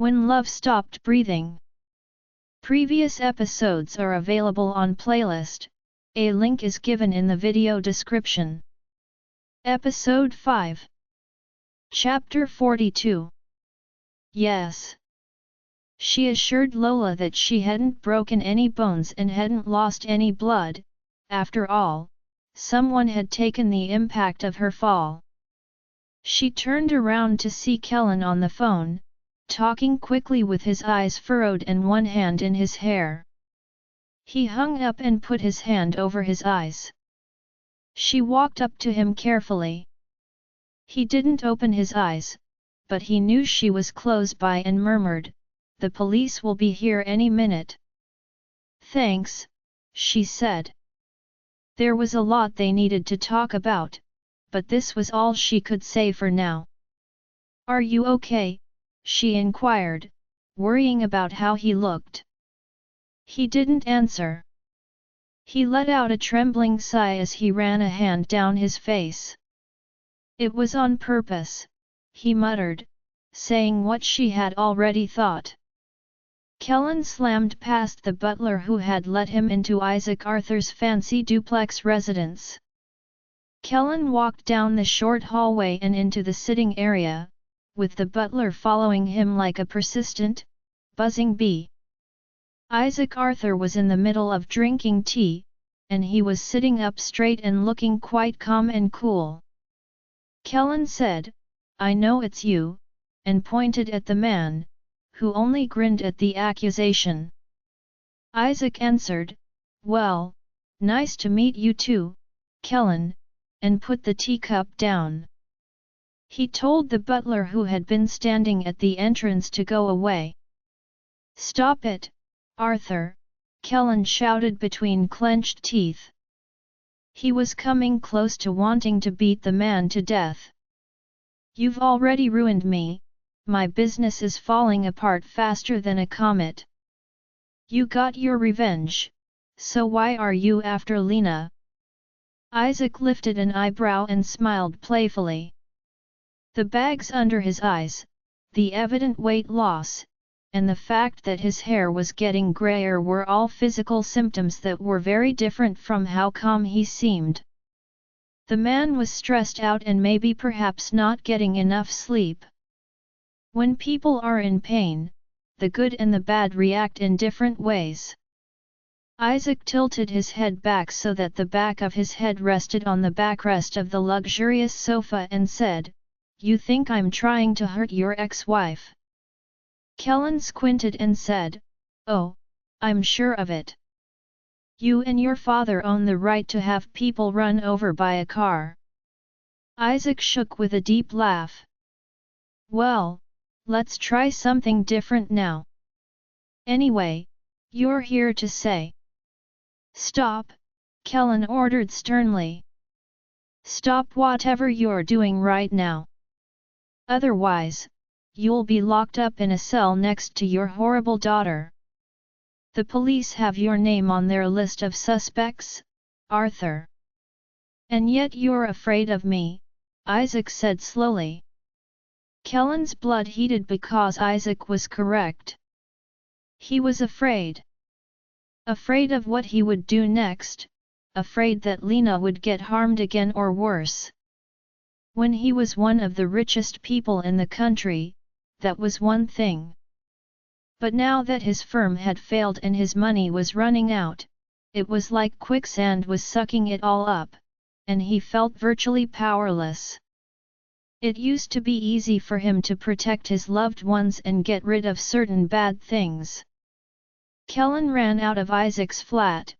When Love Stopped Breathing. Previous episodes are available on playlist, a link is given in the video description. Episode 5. Chapter 42. Yes. She assured Lola that she hadn't broken any bones and hadn't lost any blood. After all, someone had taken the impact of her fall. She turned around to see Kellen on the phone, talking quickly with his eyes furrowed and one hand in his hair. He hung up and put his hand over his eyes. She walked up to him carefully. He didn't open his eyes, but he knew she was close by and murmured, "The police will be here any minute." "Thanks," she said. There was a lot they needed to talk about, but this was all she could say for now. "Are you okay?" she inquired, worrying about how he looked. He didn't answer. He let out a trembling sigh as he ran a hand down his face. "It was on purpose," he muttered, saying what she had already thought. Kellen slammed past the butler who had let him into Isaac Arthur's fancy duplex residence. Kellen walked down the short hallway and into the sitting area, with the butler following him like a persistent, buzzing bee. Isaac Arthur was in the middle of drinking tea, and he was sitting up straight and looking quite calm and cool. Kellen said, "I know it's you," and pointed at the man, who only grinned at the accusation. Isaac answered, "Well, nice to meet you too, Kellen," and put the teacup down. He told the butler who had been standing at the entrance to go away. "Stop it, Arthur," Kellen shouted between clenched teeth. He was coming close to wanting to beat the man to death. "You've already ruined me, my business is falling apart faster than a comet. You got your revenge, so why are you after Lena?" Isaac lifted an eyebrow and smiled playfully. The bags under his eyes, the evident weight loss, and the fact that his hair was getting grayer were all physical symptoms that were very different from how calm he seemed. The man was stressed out and maybe perhaps not getting enough sleep. When people are in pain, the good and the bad react in different ways. Isaac tilted his head back so that the back of his head rested on the backrest of the luxurious sofa and said, "You think I'm trying to hurt your ex-wife?" Kellen squinted and said, "Oh, I'm sure of it. You and your father own the right to have people run over by a car." Isaac shook with a deep laugh. "Well, let's try something different now. Anyway, you're here to say." "Stop," Kellen ordered sternly. "Stop whatever you're doing right now. Otherwise, you'll be locked up in a cell next to your horrible daughter. The police have your name on their list of suspects, Arthur. And yet you're afraid of me," Isaac said slowly. Kellen's blood heated because Isaac was correct. He was afraid. Afraid of what he would do next, afraid that Lena would get harmed again or worse. When he was one of the richest people in the country, that was one thing. But now that his firm had failed and his money was running out, it was like quicksand was sucking it all up, and he felt virtually powerless. It used to be easy for him to protect his loved ones and get rid of certain bad things. Kellen ran out of Isaac's flat,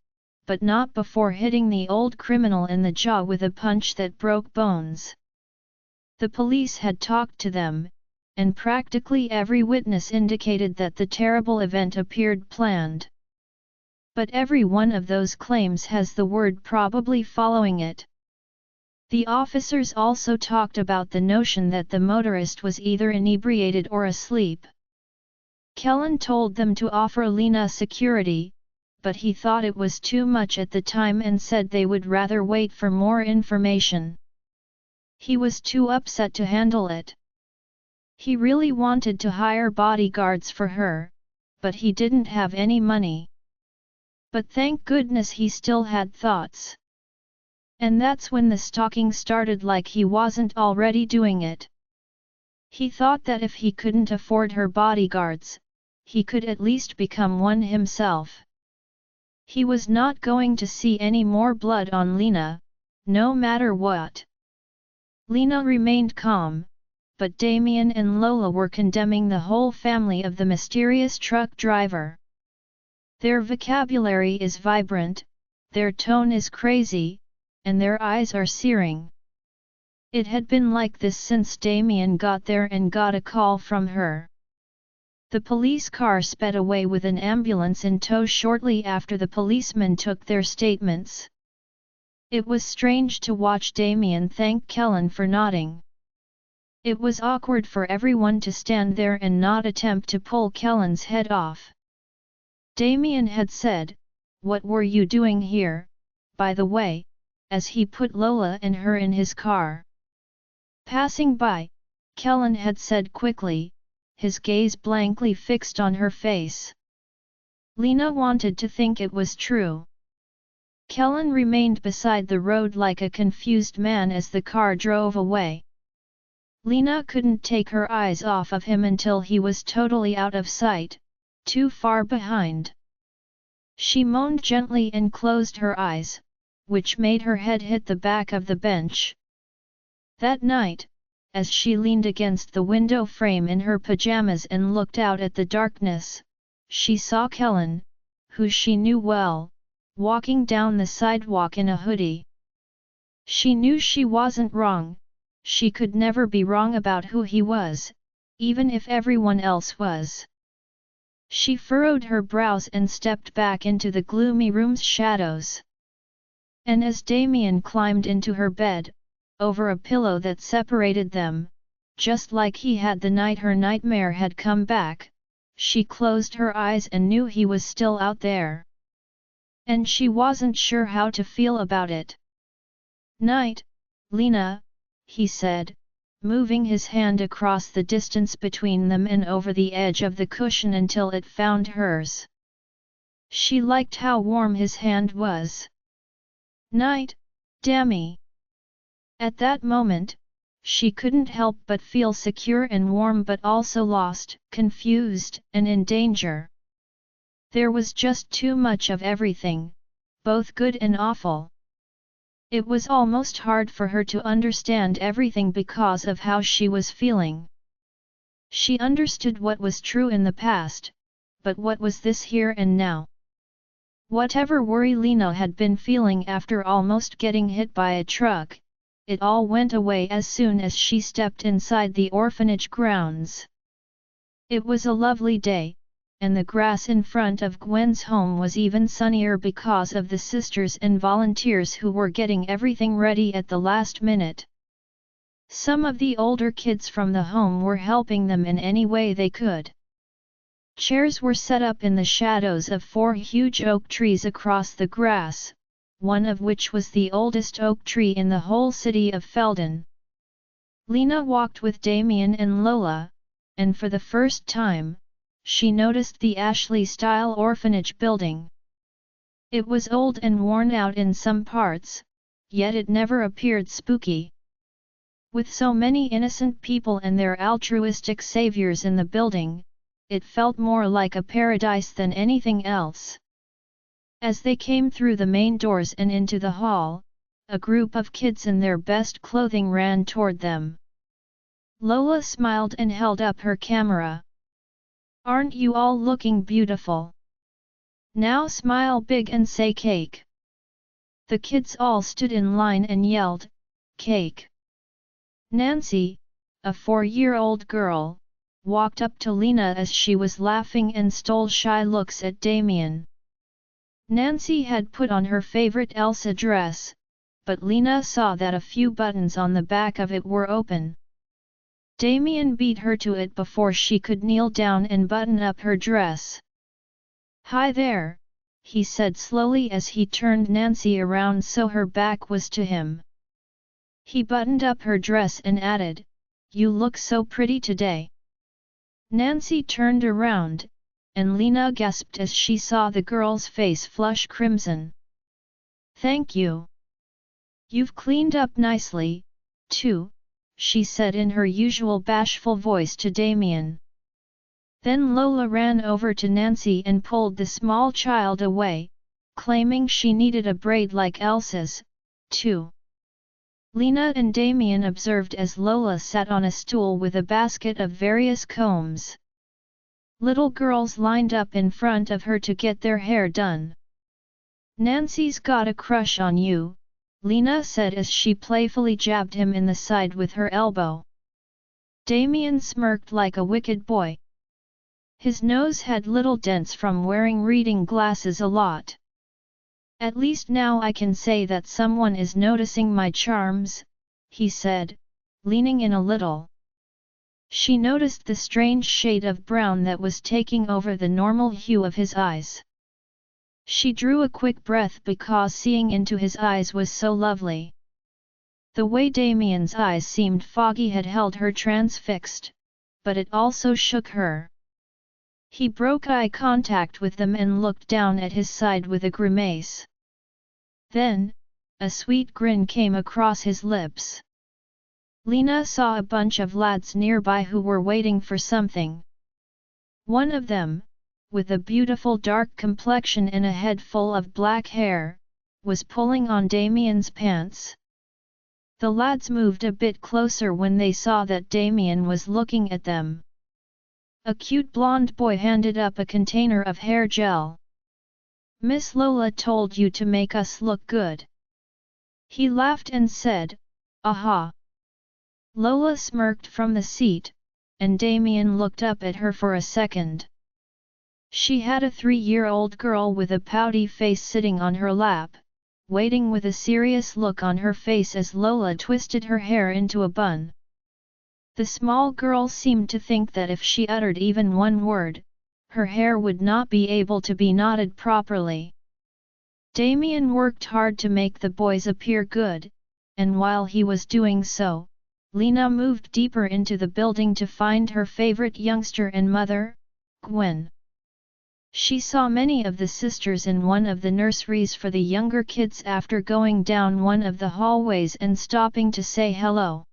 but not before hitting the old criminal in the jaw with a punch that broke bones. The police had talked to them, and practically every witness indicated that the terrible event appeared planned. But every one of those claims has the word "probably" following it. The officers also talked about the notion that the motorist was either inebriated or asleep. Kellen told them to offer Lena security, but he thought it was too much at the time and said they would rather wait for more information. He was too upset to handle it. He really wanted to hire bodyguards for her, but he didn't have any money. But thank goodness he still had thoughts. And that's when the stalking started, like he wasn't already doing it. He thought that if he couldn't afford her bodyguards, he could at least become one himself. He was not going to see any more blood on Lena, no matter what. Lena remained calm, but Damien and Lola were condemning the whole family of the mysterious truck driver. Their vocabulary is vibrant, their tone is crazy, and their eyes are searing. It had been like this since Damien got there and got a call from her. The police car sped away with an ambulance in tow shortly after the policemen took their statements. It was strange to watch Damien thank Kellen for nodding. It was awkward for everyone to stand there and not attempt to pull Kellen's head off. Damien had said, "What were you doing here, by the way?" as he put Lola and her in his car. Passing by, Kellen had said quickly, his gaze blankly fixed on her face. Lena wanted to think it was true. Kellen remained beside the road like a confused man as the car drove away. Lena couldn't take her eyes off of him until he was totally out of sight, too far behind. She moaned gently and closed her eyes, which made her head hit the back of the bench. That night, as she leaned against the window frame in her pajamas and looked out at the darkness, she saw Kellen, who she knew well, walking down the sidewalk in a hoodie. She knew she wasn't wrong, she could never be wrong about who he was, even if everyone else was. She furrowed her brows and stepped back into the gloomy room's shadows. And as Damien climbed into her bed, over a pillow that separated them, just like he had the night her nightmare had come back, she closed her eyes and knew he was still out there. And she wasn't sure how to feel about it. "Night, Lena," he said, moving his hand across the distance between them and over the edge of the cushion until it found hers. She liked how warm his hand was. "Night, Dammy." At that moment, she couldn't help but feel secure and warm, but also lost, confused, and in danger. There was just too much of everything, both good and awful. It was almost hard for her to understand everything because of how she was feeling. She understood what was true in the past, but what was this here and now? Whatever worry Lena had been feeling after almost getting hit by a truck, it all went away as soon as she stepped inside the orphanage grounds. It was a lovely day, and the grass in front of Gwen's home was even sunnier because of the sisters and volunteers who were getting everything ready at the last minute. Some of the older kids from the home were helping them in any way they could. Chairs were set up in the shadows of 4 huge oak trees across the grass, one of which was the oldest oak tree in the whole city of Felden. Lena walked with Damien and Lola, and for the first time, she noticed the Ashley-style orphanage building. It was old and worn out in some parts, yet it never appeared spooky. With so many innocent people and their altruistic saviors in the building, it felt more like a paradise than anything else. As they came through the main doors and into the hall, a group of kids in their best clothing ran toward them. Lola smiled and held up her camera. "Aren't you all looking beautiful? Now smile big and say cake." The kids all stood in line and yelled, "Cake!" Nancy, a 4-year-old girl, walked up to Lena as she was laughing and stole shy looks at Damien. Nancy had put on her favorite Elsa dress, but Lena saw that a few buttons on the back of it were open. Damien beat her to it before she could kneel down and button up her dress. "Hi there," he said slowly as he turned Nancy around so her back was to him. He buttoned up her dress and added, you look so pretty today." Nancy turned around, and Lena gasped as she saw the girl's face flush crimson. "Thank you. You've cleaned up nicely, too," she said in her usual bashful voice to Damien. Then Lola ran over to Nancy and pulled the small child away, claiming she needed a braid like Elsa's, too. Lena and Damien observed as Lola sat on a stool with a basket of various combs. Little girls lined up in front of her to get their hair done. "Nancy's got a crush on you," Lena said as she playfully jabbed him in the side with her elbow. Damien smirked like a wicked boy. His nose had little dents from wearing reading glasses a lot. "At least now I can say that someone is noticing my charms," he said, leaning in a little. She noticed the strange shade of brown that was taking over the normal hue of his eyes. She drew a quick breath because seeing into his eyes was so lovely. The way Damien's eyes seemed foggy had held her transfixed, but it also shook her. He broke eye contact with them and looked down at his side with a grimace. Then, a sweet grin came across his lips. Lena saw a bunch of lads nearby who were waiting for something. One of them, with a beautiful dark complexion and a head full of black hair, was pulling on Damien's pants. The lads moved a bit closer when they saw that Damien was looking at them. A cute blonde boy handed up a container of hair gel. "Miss Lola told you to make us look good." He laughed and said, "Aha." Lola smirked from the seat, and Damien looked up at her for a second. She had a 3-year-old girl with a pouty face sitting on her lap, waiting with a serious look on her face as Lola twisted her hair into a bun. The small girl seemed to think that if she uttered even one word, her hair would not be able to be knotted properly. Damien worked hard to make the boys appear good, and while he was doing so, Lena moved deeper into the building to find her favorite youngster and mother, Gwen. She saw many of the sisters in one of the nurseries for the younger kids after going down one of the hallways and stopping to say hello.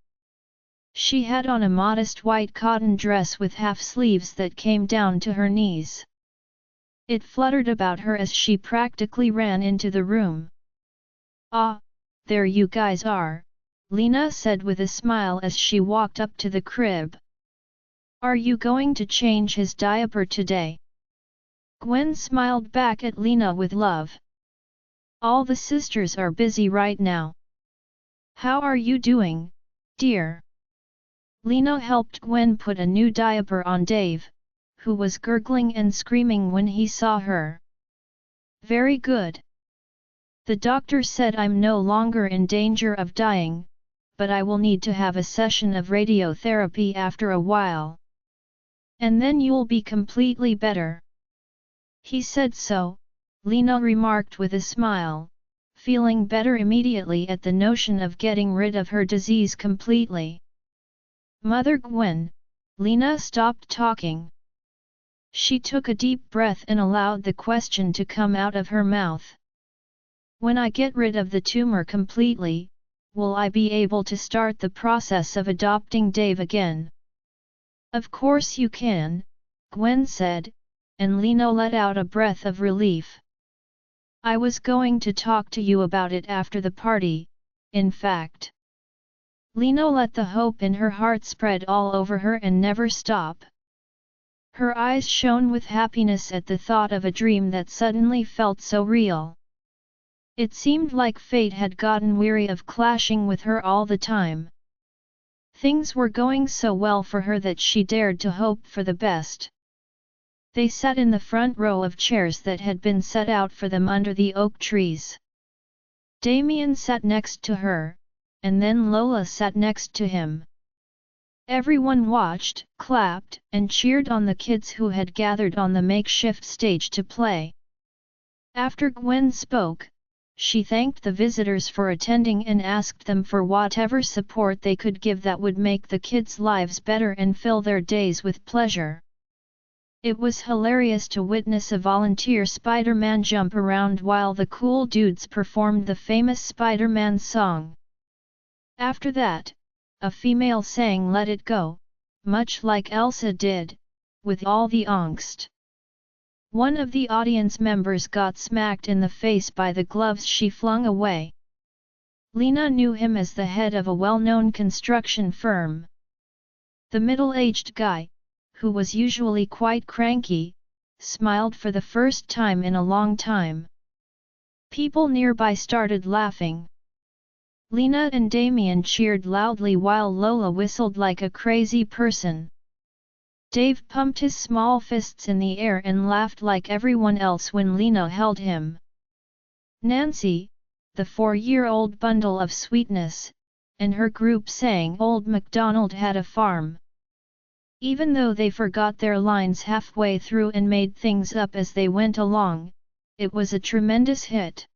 She had on a modest white cotton dress with half sleeves that came down to her knees. It fluttered about her as she practically ran into the room. "Ah, there you guys are," Lena said with a smile as she walked up to the crib. "Are you going to change his diaper today?" Gwen smiled back at Lena with love. "All the sisters are busy right now. How are you doing, dear?" Lena helped Gwen put a new diaper on Dave, who was gurgling and screaming when he saw her. "Very good. The doctor said I'm no longer in danger of dying, but I will need to have a session of radiotherapy after a while. And then you'll be completely better." He said so, Lena remarked with a smile, feeling better immediately at the notion of getting rid of her disease completely. "Mother Gwen," Lena stopped talking. She took a deep breath and allowed the question to come out of her mouth. "When I get rid of the tumor completely, will I be able to start the process of adopting Dave again?" "Of course you can," Gwen said, and Lena let out a breath of relief. "I was going to talk to you about it after the party, in fact." Lena let the hope in her heart spread all over her and never stop. Her eyes shone with happiness at the thought of a dream that suddenly felt so real. It seemed like fate had gotten weary of clashing with her all the time. Things were going so well for her that she dared to hope for the best. They sat in the front row of chairs that had been set out for them under the oak trees. Damien sat next to her, and then Lola sat next to him. Everyone watched, clapped, and cheered on the kids who had gathered on the makeshift stage to play. After Gwen spoke, she thanked the visitors for attending and asked them for whatever support they could give that would make the kids' lives better and fill their days with pleasure. It was hilarious to witness a volunteer Spider-Man jump around while the cool dudes performed the famous Spider-Man song. After that, a female sang Let It Go, much like Elsa did, with all the angst. One of the audience members got smacked in the face by the gloves she flung away. Lena knew him as the head of a well-known construction firm. The middle-aged guy, who was usually quite cranky, smiled for the first time in a long time. People nearby started laughing. Lena and Damien cheered loudly while Lola whistled like a crazy person. Dave pumped his small fists in the air and laughed like everyone else when Lena held him. Nancy, the 4-year-old bundle of sweetness, and her group sang Old MacDonald Had a Farm. Even though they forgot their lines halfway through and made things up as they went along, it was a tremendous hit.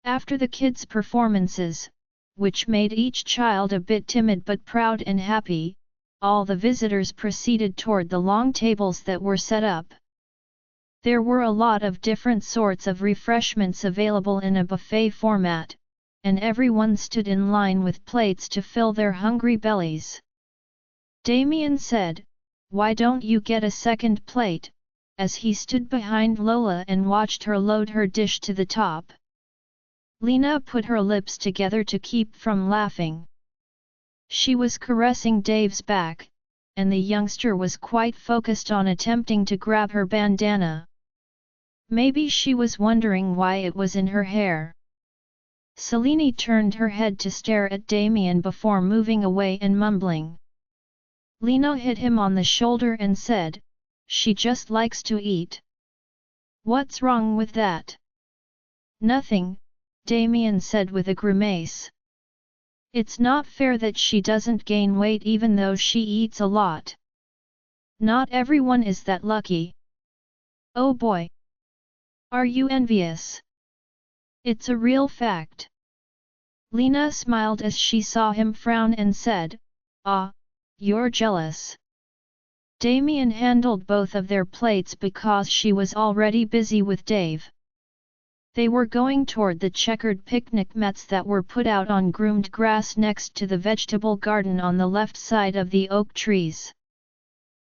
After the kids' performances, which made each child a bit timid but proud and happy, all the visitors proceeded toward the long tables that were set up. There were a lot of different sorts of refreshments available in a buffet format, and everyone stood in line with plates to fill their hungry bellies. Damien said, "Why don't you get a second plate?" as he stood behind Lola and watched her load her dish to the top. Lena put her lips together to keep from laughing. She was caressing Dave's back, and the youngster was quite focused on attempting to grab her bandana. Maybe she was wondering why it was in her hair. Selene turned her head to stare at Damien before moving away and mumbling. Lena hit him on the shoulder and said, "She just likes to eat. What's wrong with that?" "Nothing," Damien said with a grimace. "It's not fair that she doesn't gain weight even though she eats a lot. Not everyone is that lucky." "Oh boy! Are you envious?" "It's a real fact." Lena smiled as she saw him frown and said, "Ah, you're jealous." Damien handled both of their plates because she was already busy with Dave. They were going toward the checkered picnic mats that were put out on groomed grass next to the vegetable garden on the left side of the oak trees.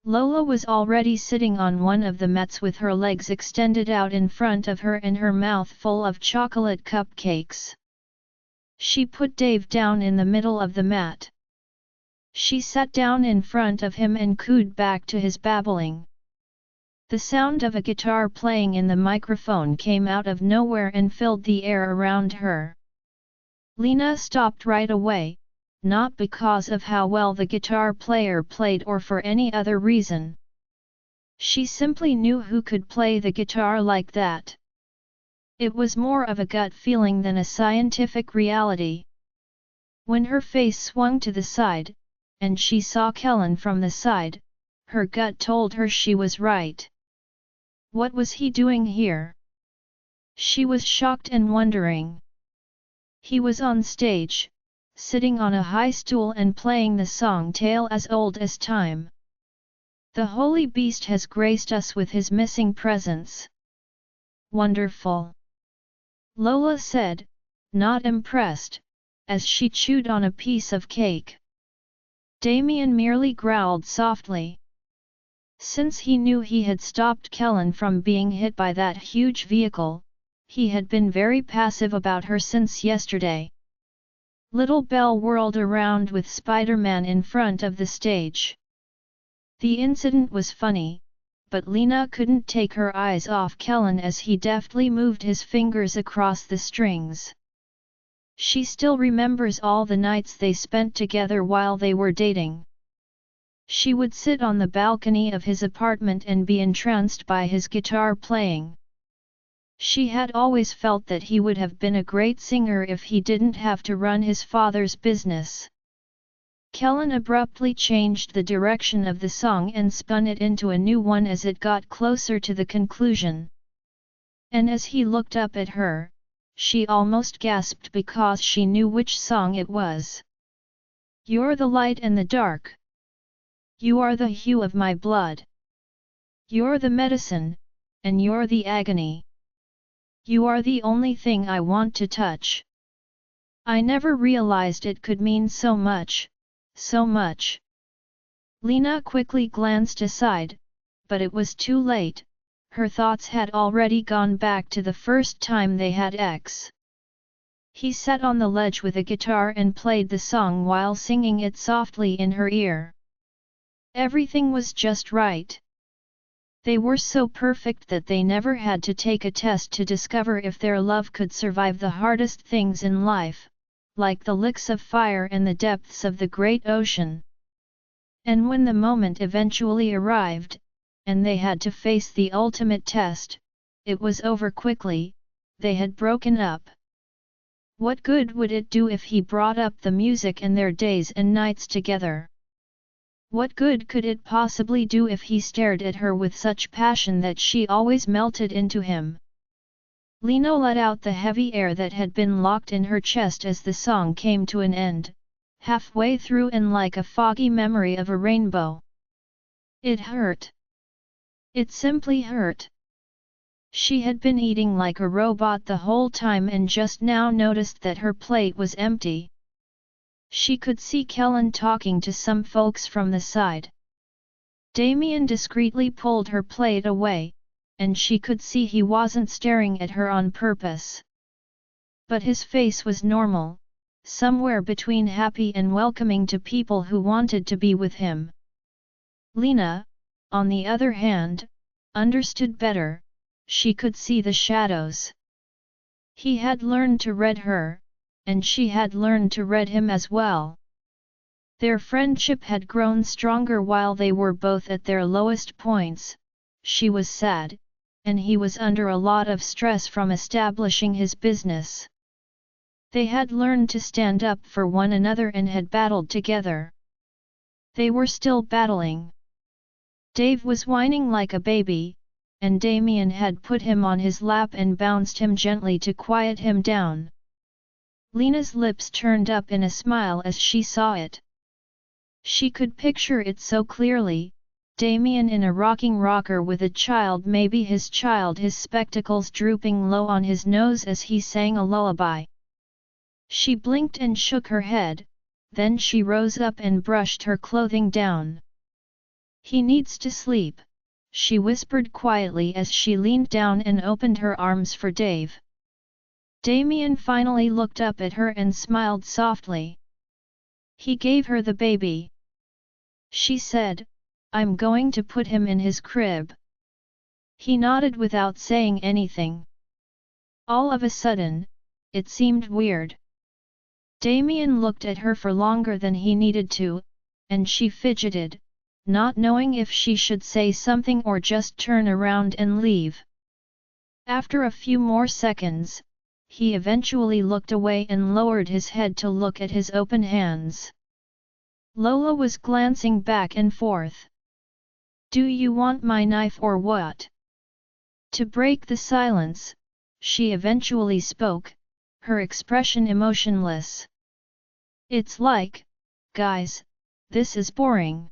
Lola was already sitting on one of the mats with her legs extended out in front of her and her mouth full of chocolate cupcakes. She put Dave down in the middle of the mat. She sat down in front of him and cooed back to his babbling. The sound of a guitar playing in the microphone came out of nowhere and filled the air around her. Lena stopped right away, not because of how well the guitar player played or for any other reason. She simply knew who could play the guitar like that. It was more of a gut feeling than a scientific reality. When her face swung to the side, and she saw Kellen from the side, her gut told her she was right. What was he doing here? She was shocked and wondering. He was on stage, sitting on a high stool and playing the song Tale as Old as Time. The Holy Beast has graced us with his missing presence. Wonderful! Lola said, not impressed, as she chewed on a piece of cake. Damien merely growled softly. Since he knew he had stopped Kellen from being hit by that huge vehicle, he had been very passive about her since yesterday. Little Belle whirled around with Spider-Man in front of the stage. The incident was funny, but Lena couldn't take her eyes off Kellen as he deftly moved his fingers across the strings. She still remembers all the nights they spent together while they were dating. She would sit on the balcony of his apartment and be entranced by his guitar playing. She had always felt that he would have been a great singer if he didn't have to run his father's business. Kellen abruptly changed the direction of the song and spun it into a new one as it got closer to the conclusion. And as he looked up at her, she almost gasped because she knew which song it was. You're the light and the dark. You are the hue of my blood. You're the medicine, and you're the agony. You are the only thing I want to touch. I never realized it could mean so much, so much. Lena quickly glanced aside, but it was too late, her thoughts had already gone back to the first time they had sex. He sat on the ledge with a guitar and played the song while singing it softly in her ear. Everything was just right. They were so perfect that they never had to take a test to discover if their love could survive the hardest things in life, like the licks of fire and the depths of the great ocean. And when the moment eventually arrived, and they had to face the ultimate test, it was over quickly, they had broken up. What good would it do if he brought up the music and their days and nights together? What good could it possibly do if he stared at her with such passion that she always melted into him? Lena let out the heavy air that had been locked in her chest as the song came to an end, halfway through and like a foggy memory of a rainbow. It hurt. It simply hurt. She had been eating like a robot the whole time and just now noticed that her plate was empty. She could see Kellen talking to some folks from the side. Damien discreetly pulled her plate away, and she could see he wasn't staring at her on purpose. But his face was normal, somewhere between happy and welcoming to people who wanted to be with him. Lena, on the other hand, understood better, she could see the shadows. He had learned to read her, and she had learned to read him as well. Their friendship had grown stronger while they were both at their lowest points. She was sad, and he was under a lot of stress from establishing his business. They had learned to stand up for one another and had battled together. They were still battling. Dave was whining like a baby, and Damien had put him on his lap and bounced him gently to quiet him down. Lena's lips turned up in a smile as she saw it. She could picture it so clearly, Damien in a rocking rocker with a child, maybe his child, his spectacles drooping low on his nose as he sang a lullaby. She blinked and shook her head, then she rose up and brushed her clothing down. He needs to sleep, she whispered quietly as she leaned down and opened her arms for Dave. Damien finally looked up at her and smiled softly. He gave her the baby. She said, I'm going to put him in his crib. He nodded without saying anything. All of a sudden, it seemed weird. Damien looked at her for longer than he needed to, and she fidgeted, not knowing if she should say something or just turn around and leave. After a few more seconds, he eventually looked away and lowered his head to look at his open hands. Lola was glancing back and forth. Do you want my knife or what? To break the silence, she eventually spoke, her expression emotionless. It's like, guys, this is boring.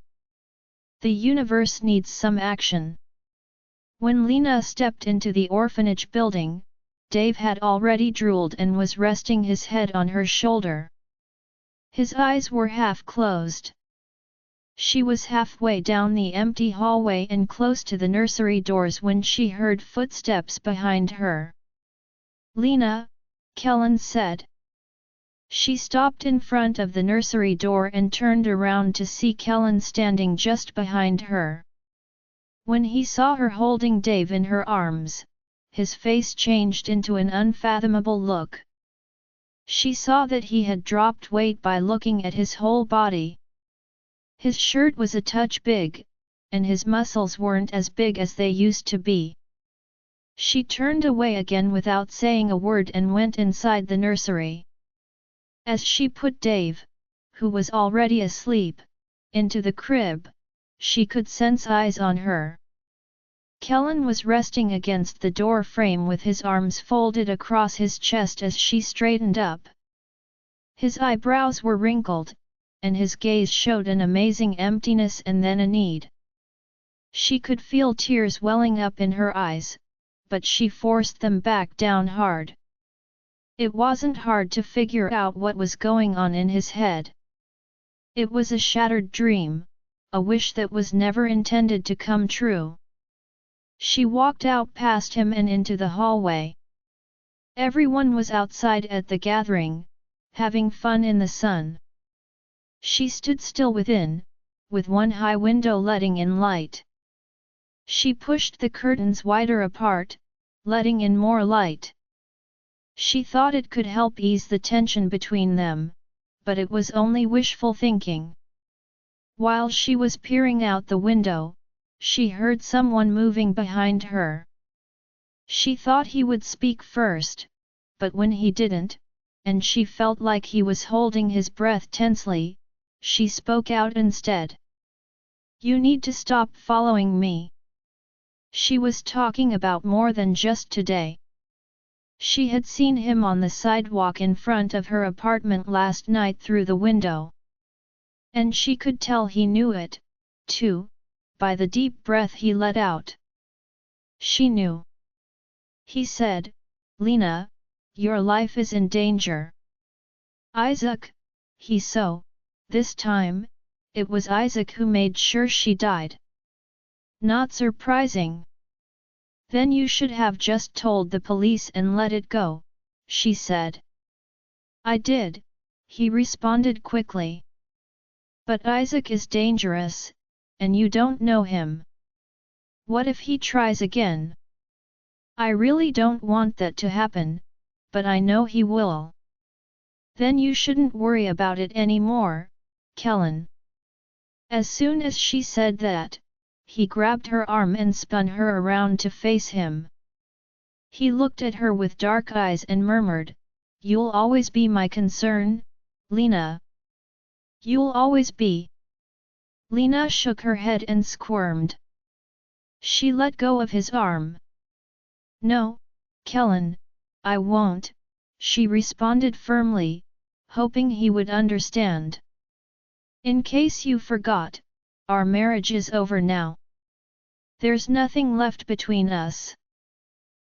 The universe needs some action. When Lena stepped into the orphanage building, Dave had already drooled and was resting his head on her shoulder. His eyes were half closed. She was halfway down the empty hallway and close to the nursery doors when she heard footsteps behind her. Lena, Kellen said. She stopped in front of the nursery door and turned around to see Kellen standing just behind her. When he saw her holding Dave in her arms, his face changed into an unfathomable look. She saw that he had dropped weight by looking at his whole body. His shirt was a touch big, and his muscles weren't as big as they used to be. She turned away again without saying a word and went inside the nursery. As she put Dave, who was already asleep, into the crib, she could sense eyes on her. Kellen was resting against the door frame with his arms folded across his chest as she straightened up. His eyebrows were wrinkled, and his gaze showed an amazing emptiness and then a need. She could feel tears welling up in her eyes, but she forced them back down hard. It wasn't hard to figure out what was going on in his head. It was a shattered dream, a wish that was never intended to come true. She walked out past him and into the hallway. Everyone was outside at the gathering, having fun in the sun. She stood still within, with one high window letting in light. She pushed the curtains wider apart, letting in more light. She thought it could help ease the tension between them, but it was only wishful thinking. While she was peering out the window, she heard someone moving behind her. She thought he would speak first, but when he didn't, and she felt like he was holding his breath tensely, she spoke out instead. "You need to stop following me." She was talking about more than just today. She had seen him on the sidewalk in front of her apartment last night through the window. And she could tell he knew it, too, by the deep breath he let out. She knew. He said, "Lena, your life is in danger." "Isaac," he so, this time, it was Isaac who made sure she died. "Not surprising." "Then you should have just told the police and let it go," she said. "I did," he responded quickly. "But Isaac is dangerous, and you don't know him. What if he tries again?" "I really don't want that to happen, but I know he will." "Then you shouldn't worry about it anymore, Kellen." As soon as she said that, he grabbed her arm and spun her around to face him. He looked at her with dark eyes and murmured, "You'll always be my concern, Lena. You'll always be." Lena shook her head and squirmed. She let go of his arm. "No, Kellen, I won't," she responded firmly, hoping he would understand. "In case you forgot, our marriage is over now. There's nothing left between us."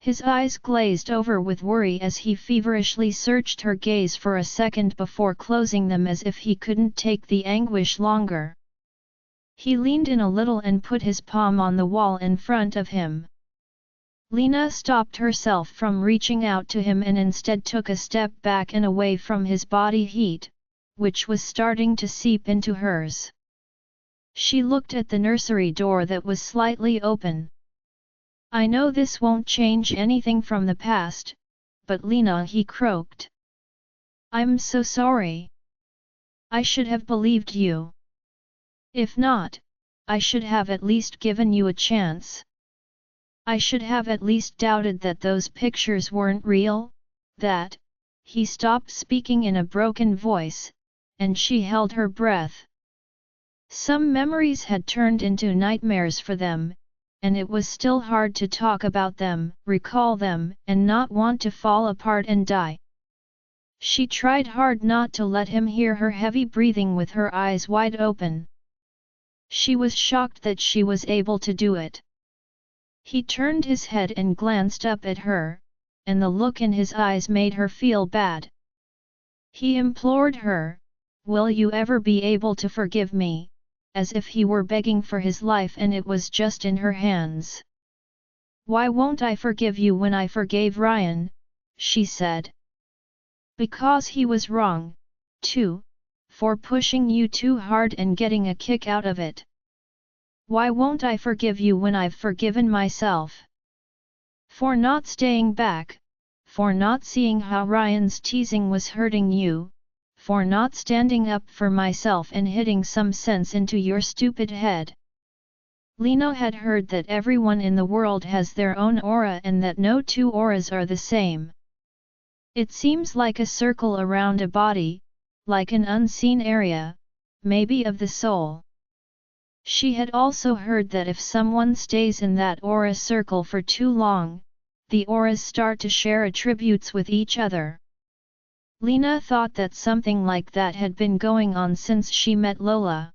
His eyes glazed over with worry as he feverishly searched her gaze for a second before closing them as if he couldn't take the anguish longer. He leaned in a little and put his palm on the wall in front of him. Lena stopped herself from reaching out to him and instead took a step back and away from his body heat, which was starting to seep into hers. She looked at the nursery door that was slightly open. "I know this won't change anything from the past, but Lena," he croaked. "I'm so sorry. I should have believed you. If not, I should have at least given you a chance. I should have at least doubted that those pictures weren't real, that." He stopped speaking in a broken voice, and she held her breath. Some memories had turned into nightmares for them, and it was still hard to talk about them, recall them, and not want to fall apart and die. She tried hard not to let him hear her heavy breathing with her eyes wide open. She was shocked that she was able to do it. He turned his head and glanced up at her, and the look in his eyes made her feel bad. He implored her, "Will you ever be able to forgive me?" as if he were begging for his life and it was just in her hands. "Why won't I forgive you when I forgave Ryan?" she said. "Because he was wrong, too, for pushing you too hard and getting a kick out of it. Why won't I forgive you when I've forgiven myself? For not staying back, for not seeing how Ryan's teasing was hurting you, for not standing up for myself and hitting some sense into your stupid head." Lena had heard that everyone in the world has their own aura and that no two auras are the same. It seems like a circle around a body, like an unseen area, maybe of the soul. She had also heard that if someone stays in that aura circle for too long, the auras start to share attributes with each other. Lena thought that something like that had been going on since she met Lola.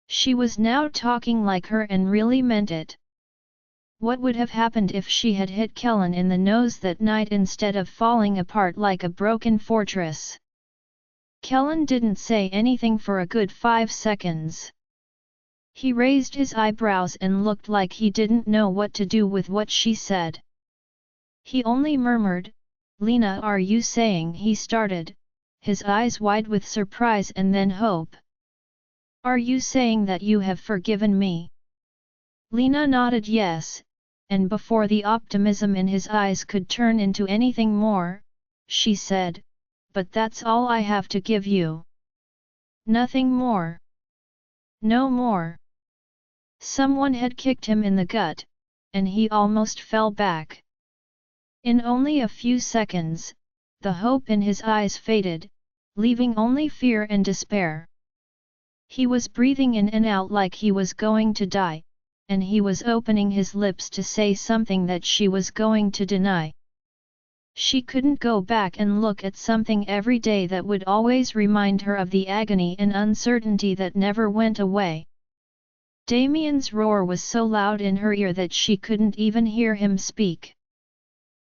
She was now talking like her and really meant it. What would have happened if she had hit Kellen in the nose that night instead of falling apart like a broken fortress? Kellen didn't say anything for a good 5 seconds. He raised his eyebrows and looked like he didn't know what to do with what she said. He only murmured, "Lena, are you saying?" he started, his eyes wide with surprise and then hope. "Are you saying that you have forgiven me?" Lena nodded yes, and before the optimism in his eyes could turn into anything more, she said, "But that's all I have to give you. Nothing more. No more." Someone had kicked him in the gut, and he almost fell back. In only a few seconds, the hope in his eyes faded, leaving only fear and despair. He was breathing in and out like he was going to die, and he was opening his lips to say something that she was going to deny. She couldn't go back and look at something every day that would always remind her of the agony and uncertainty that never went away. Damien's roar was so loud in her ear that she couldn't even hear him speak.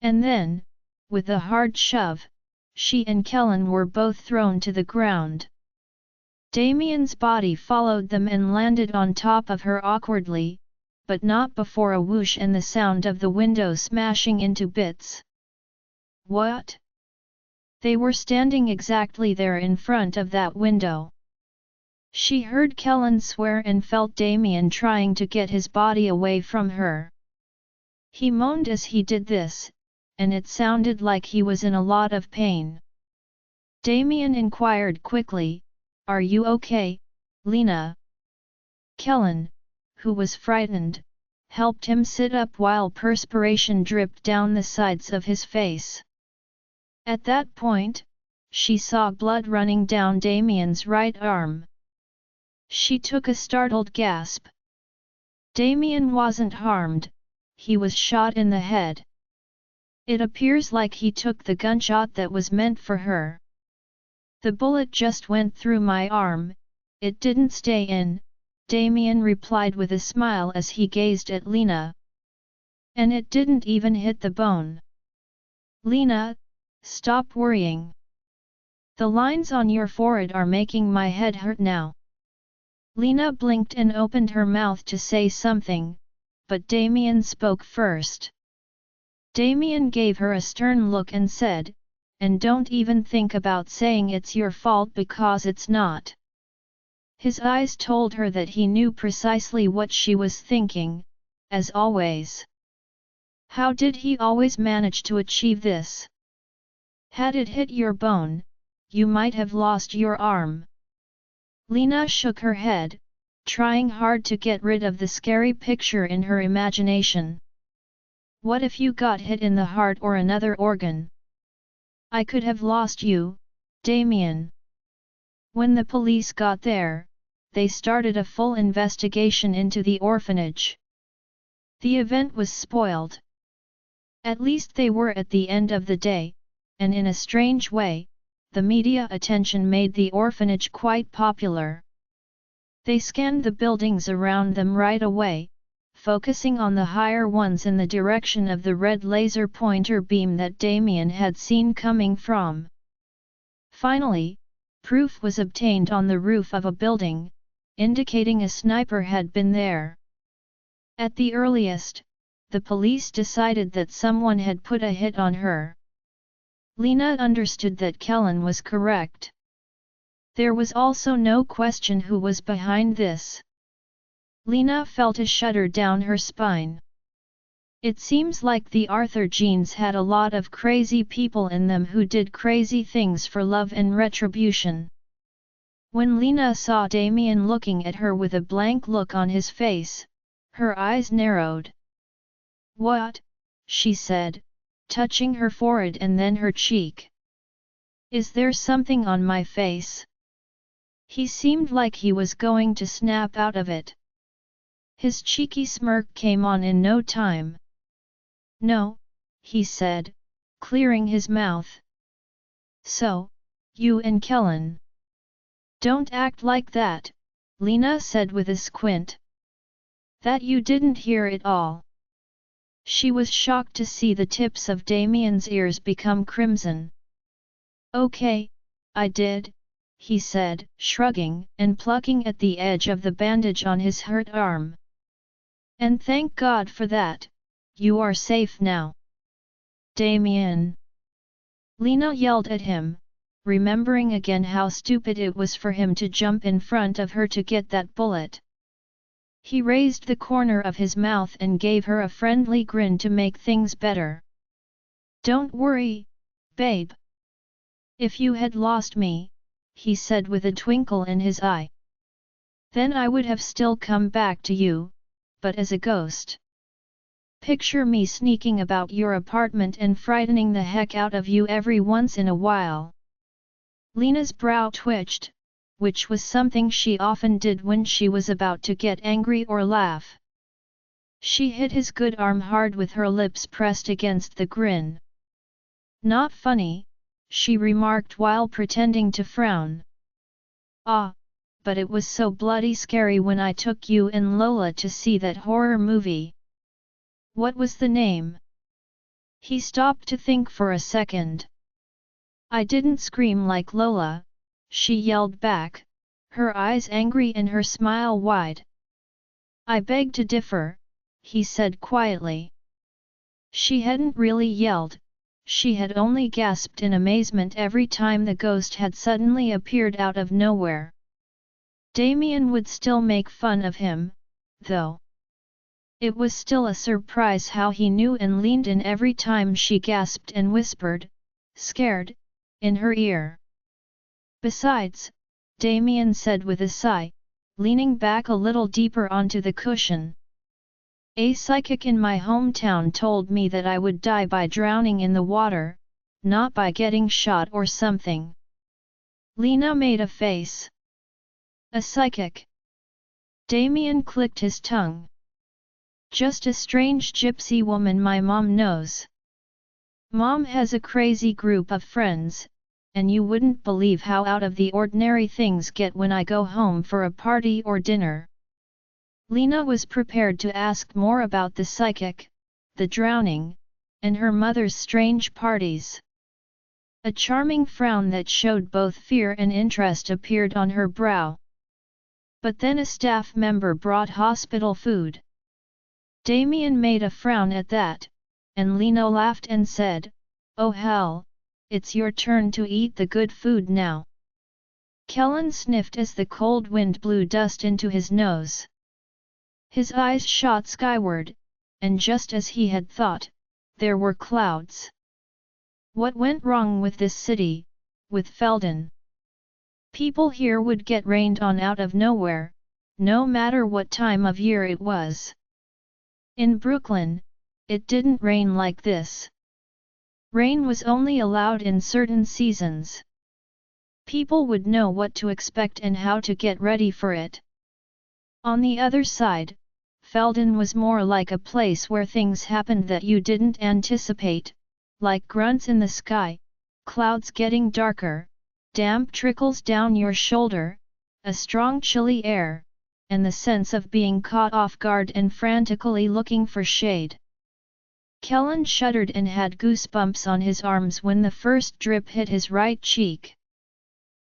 And then, with a hard shove, she and Kellen were both thrown to the ground. Damien's body followed them and landed on top of her awkwardly, but not before a whoosh and the sound of the window smashing into bits. What? They were standing exactly there in front of that window. She heard Kellen swear and felt Damien trying to get his body away from her. He moaned as he did this, and it sounded like he was in a lot of pain. Damien inquired quickly, "Are you okay, Lena?" Kellen, who was frightened, helped him sit up while perspiration dripped down the sides of his face. At that point, she saw blood running down Damien's right arm. She took a startled gasp. Damien wasn't harmed, he was shot in the head. It appears like he took the gunshot that was meant for her. The bullet just went through my arm, it didn't stay in, Damien replied with a smile as he gazed at Lena. And it didn't even hit the bone. Lena, stop worrying. The lines on your forehead are making my head hurt now. Lena blinked and opened her mouth to say something, but Damien spoke first. Damien gave her a stern look and said, "And don't even think about saying it's your fault because it's not." His eyes told her that he knew precisely what she was thinking, as always. How did he always manage to achieve this? Had it hit your bone, you might have lost your arm. Lena shook her head, trying hard to get rid of the scary picture in her imagination. What if you got hit in the heart or another organ? I could have lost you, Damien. When the police got there, they started a full investigation into the orphanage. The event was spoiled. At least they were at the end of the day, and in a strange way, the media attention made the orphanage quite popular. They scanned the buildings around them right away, focusing on the higher ones in the direction of the red laser pointer beam that Damien had seen coming from. Finally, proof was obtained on the roof of a building, indicating a sniper had been there. At the earliest, the police decided that someone had put a hit on her. Lena understood that Kellen was correct. There was also no question who was behind this. Lena felt a shudder down her spine. It seems like the Arthur genes had a lot of crazy people in them who did crazy things for love and retribution. When Lena saw Damien looking at her with a blank look on his face, her eyes narrowed. "What?" she said, touching her forehead and then her cheek. "Is there something on my face?" He seemed like he was going to snap out of it. His cheeky smirk came on in no time. "No," he said, clearing his mouth. "So, you and Kellen." "Don't act like that," Lena said with a squint. "That you didn't hear it all." She was shocked to see the tips of Damien's ears become crimson. "Okay, I did," he said, shrugging and plucking at the edge of the bandage on his hurt arm. "And thank God for that, you are safe now." "Damien!" Lena yelled at him, remembering again how stupid it was for him to jump in front of her to get that bullet. He raised the corner of his mouth and gave her a friendly grin to make things better. "Don't worry, babe. If you had lost me," he said with a twinkle in his eye, "then I would have still come back to you, but as a ghost. Picture me sneaking about your apartment and frightening the heck out of you every once in a while." Lena's brow twitched, which was something she often did when she was about to get angry or laugh. She hit his good arm hard with her lips pressed against the grin. "Not funny," she remarked while pretending to frown. "Ah, but it was so bloody scary when I took you and Lola to see that horror movie." "What was the name?" He stopped to think for a second. "I didn't scream like Lola," she yelled back, her eyes angry and her smile wide. "I beg to differ," he said quietly. She hadn't really yelled, she had only gasped in amazement every time the ghost had suddenly appeared out of nowhere. Damien would still make fun of him, though. It was still a surprise how he knew and leaned in every time she gasped and whispered, scared, in her ear. "Besides," Damien said with a sigh, leaning back a little deeper onto the cushion, "a psychic in my hometown told me that I would die by drowning in the water, not by getting shot or something." Lena made a face. "A psychic?" Damien clicked his tongue. "Just a strange gypsy woman my mom knows. Mom has a crazy group of friends, and you wouldn't believe how out of the ordinary things get when I go home for a party or dinner." Lena was prepared to ask more about the psychic, the drowning, and her mother's strange parties. A charming frown that showed both fear and interest appeared on her brow. But then a staff member brought hospital food. Damien made a frown at that, and Lena laughed and said, "Oh hell, it's your turn to eat the good food now." Kellen sniffed as the cold wind blew dust into his nose. His eyes shot skyward, and just as he had thought, there were clouds. What went wrong with this city, with Felden? People here would get rained on out of nowhere, no matter what time of year it was. In Brooklyn, it didn't rain like this. Rain was only allowed in certain seasons. People would know what to expect and how to get ready for it. On the other side, Felden was more like a place where things happened that you didn't anticipate, like grunts in the sky, clouds getting darker, damp trickles down your shoulder, a strong chilly air, and the sense of being caught off guard and frantically looking for shade. Kellen shuddered and had goosebumps on his arms when the first drip hit his right cheek.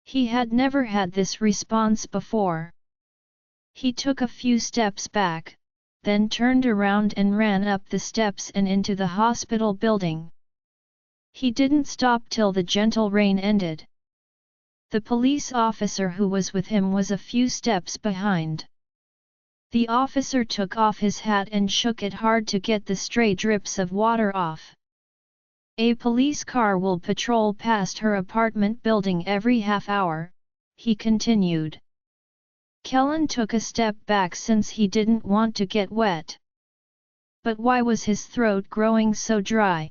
He had never had this response before. He took a few steps back, then turned around and ran up the steps and into the hospital building. He didn't stop till the gentle rain ended. The police officer who was with him was a few steps behind. The officer took off his hat and shook it hard to get the stray drips of water off. "A police car will patrol past her apartment building every half hour," he continued. Kellen took a step back since he didn't want to get wet. But why was his throat growing so dry?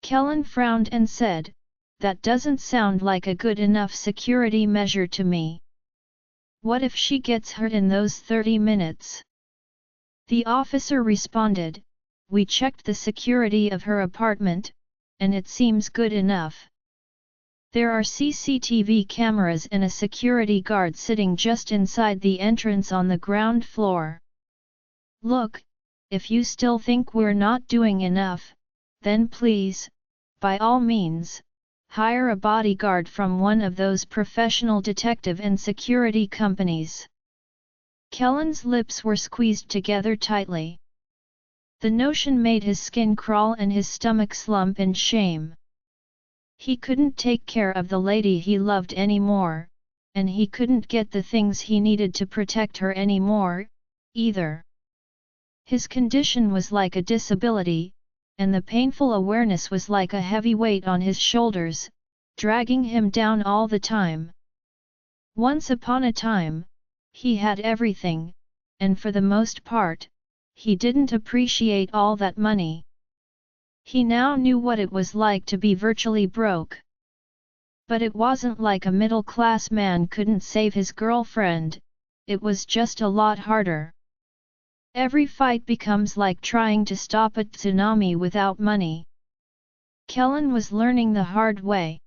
Kellen frowned and said, "That doesn't sound like a good enough security measure to me." What if she gets hurt in those 30 minutes? The officer responded, we checked the security of her apartment, and it seems good enough. There are CCTV cameras and a security guard sitting just inside the entrance on the ground floor. Look, if you still think we're not doing enough, then please, by all means, hire a bodyguard from one of those professional detective and security companies. Kellen's lips were squeezed together tightly. The notion made his skin crawl and his stomach slump in shame. He couldn't take care of the lady he loved anymore, and he couldn't get the things he needed to protect her anymore, either. His condition was like a disability, and the painful awareness was like a heavy weight on his shoulders, dragging him down all the time. Once upon a time, he had everything, and for the most part, he didn't appreciate all that money. He now knew what it was like to be virtually broke. But it wasn't like a middle-class man couldn't save his girlfriend, it was just a lot harder. Every fight becomes like trying to stop a tsunami without money. Kellen was learning the hard way.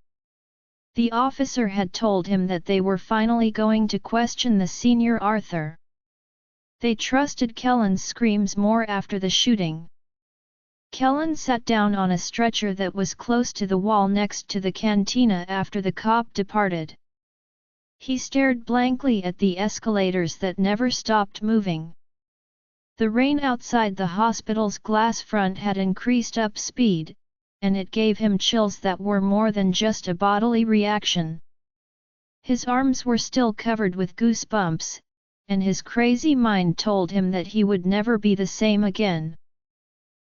The officer had told him that they were finally going to question the senior Arthur. They trusted Kellen's screams more after the shooting. Kellen sat down on a stretcher that was close to the wall next to the cantina after the cop departed. He stared blankly at the escalators that never stopped moving. The rain outside the hospital's glass front had increased up speed, and it gave him chills that were more than just a bodily reaction. His arms were still covered with goosebumps, and his crazy mind told him that he would never be the same again.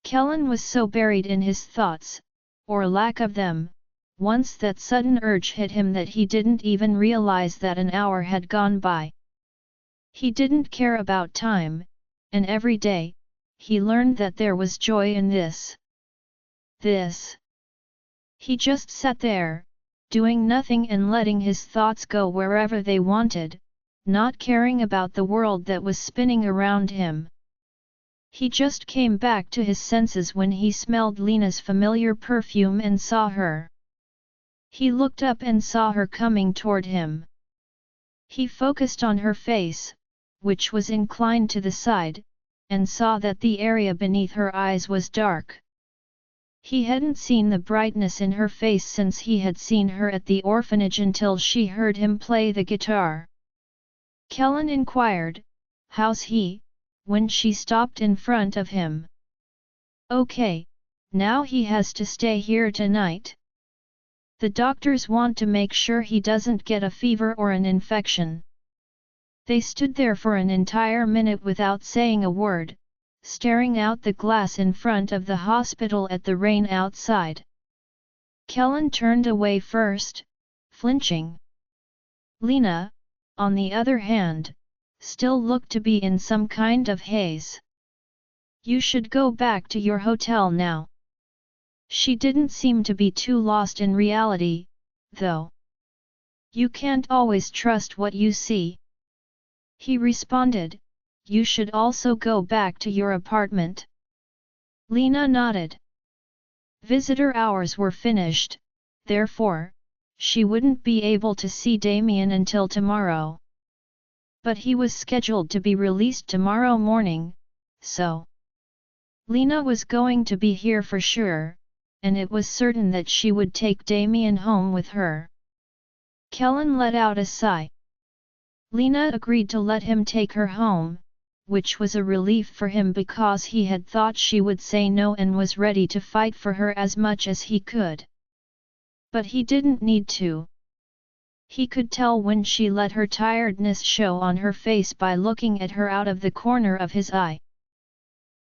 Kellen was so buried in his thoughts, or lack of them, once that sudden urge hit him that he didn't even realize that an hour had gone by. He didn't care about time, and every day, he learned that there was joy in this. He just sat there, doing nothing and letting his thoughts go wherever they wanted, not caring about the world that was spinning around him. He just came back to his senses when he smelled Lena's familiar perfume and saw her. He looked up and saw her coming toward him. He focused on her face, which was inclined to the side, and saw that the area beneath her eyes was dark. He hadn't seen the brightness in her face since he had seen her at the orphanage until she heard him play the guitar. Kellen inquired, "How's he?" when she stopped in front of him. "Okay, now he has to stay here tonight. The doctors want to make sure he doesn't get a fever or an infection." They stood there for an entire minute without saying a word, staring out the glass in front of the hospital at the rain outside. Kellen turned away first, flinching. Lena, on the other hand, still looked to be in some kind of haze. "You should go back to your hotel now." She didn't seem to be too lost in reality, though. "You can't always trust what you see," he responded. "You should also go back to your apartment." Lena nodded. Visitor hours were finished, therefore, she wouldn't be able to see Damien until tomorrow. But he was scheduled to be released tomorrow morning, so Lena was going to be here for sure, and it was certain that she would take Damien home with her. Kellen let out a sigh. Lena agreed to let him take her home, which was a relief for him because he had thought she would say no and was ready to fight for her as much as he could. But he didn't need to. He could tell when she let her tiredness show on her face by looking at her out of the corner of his eye.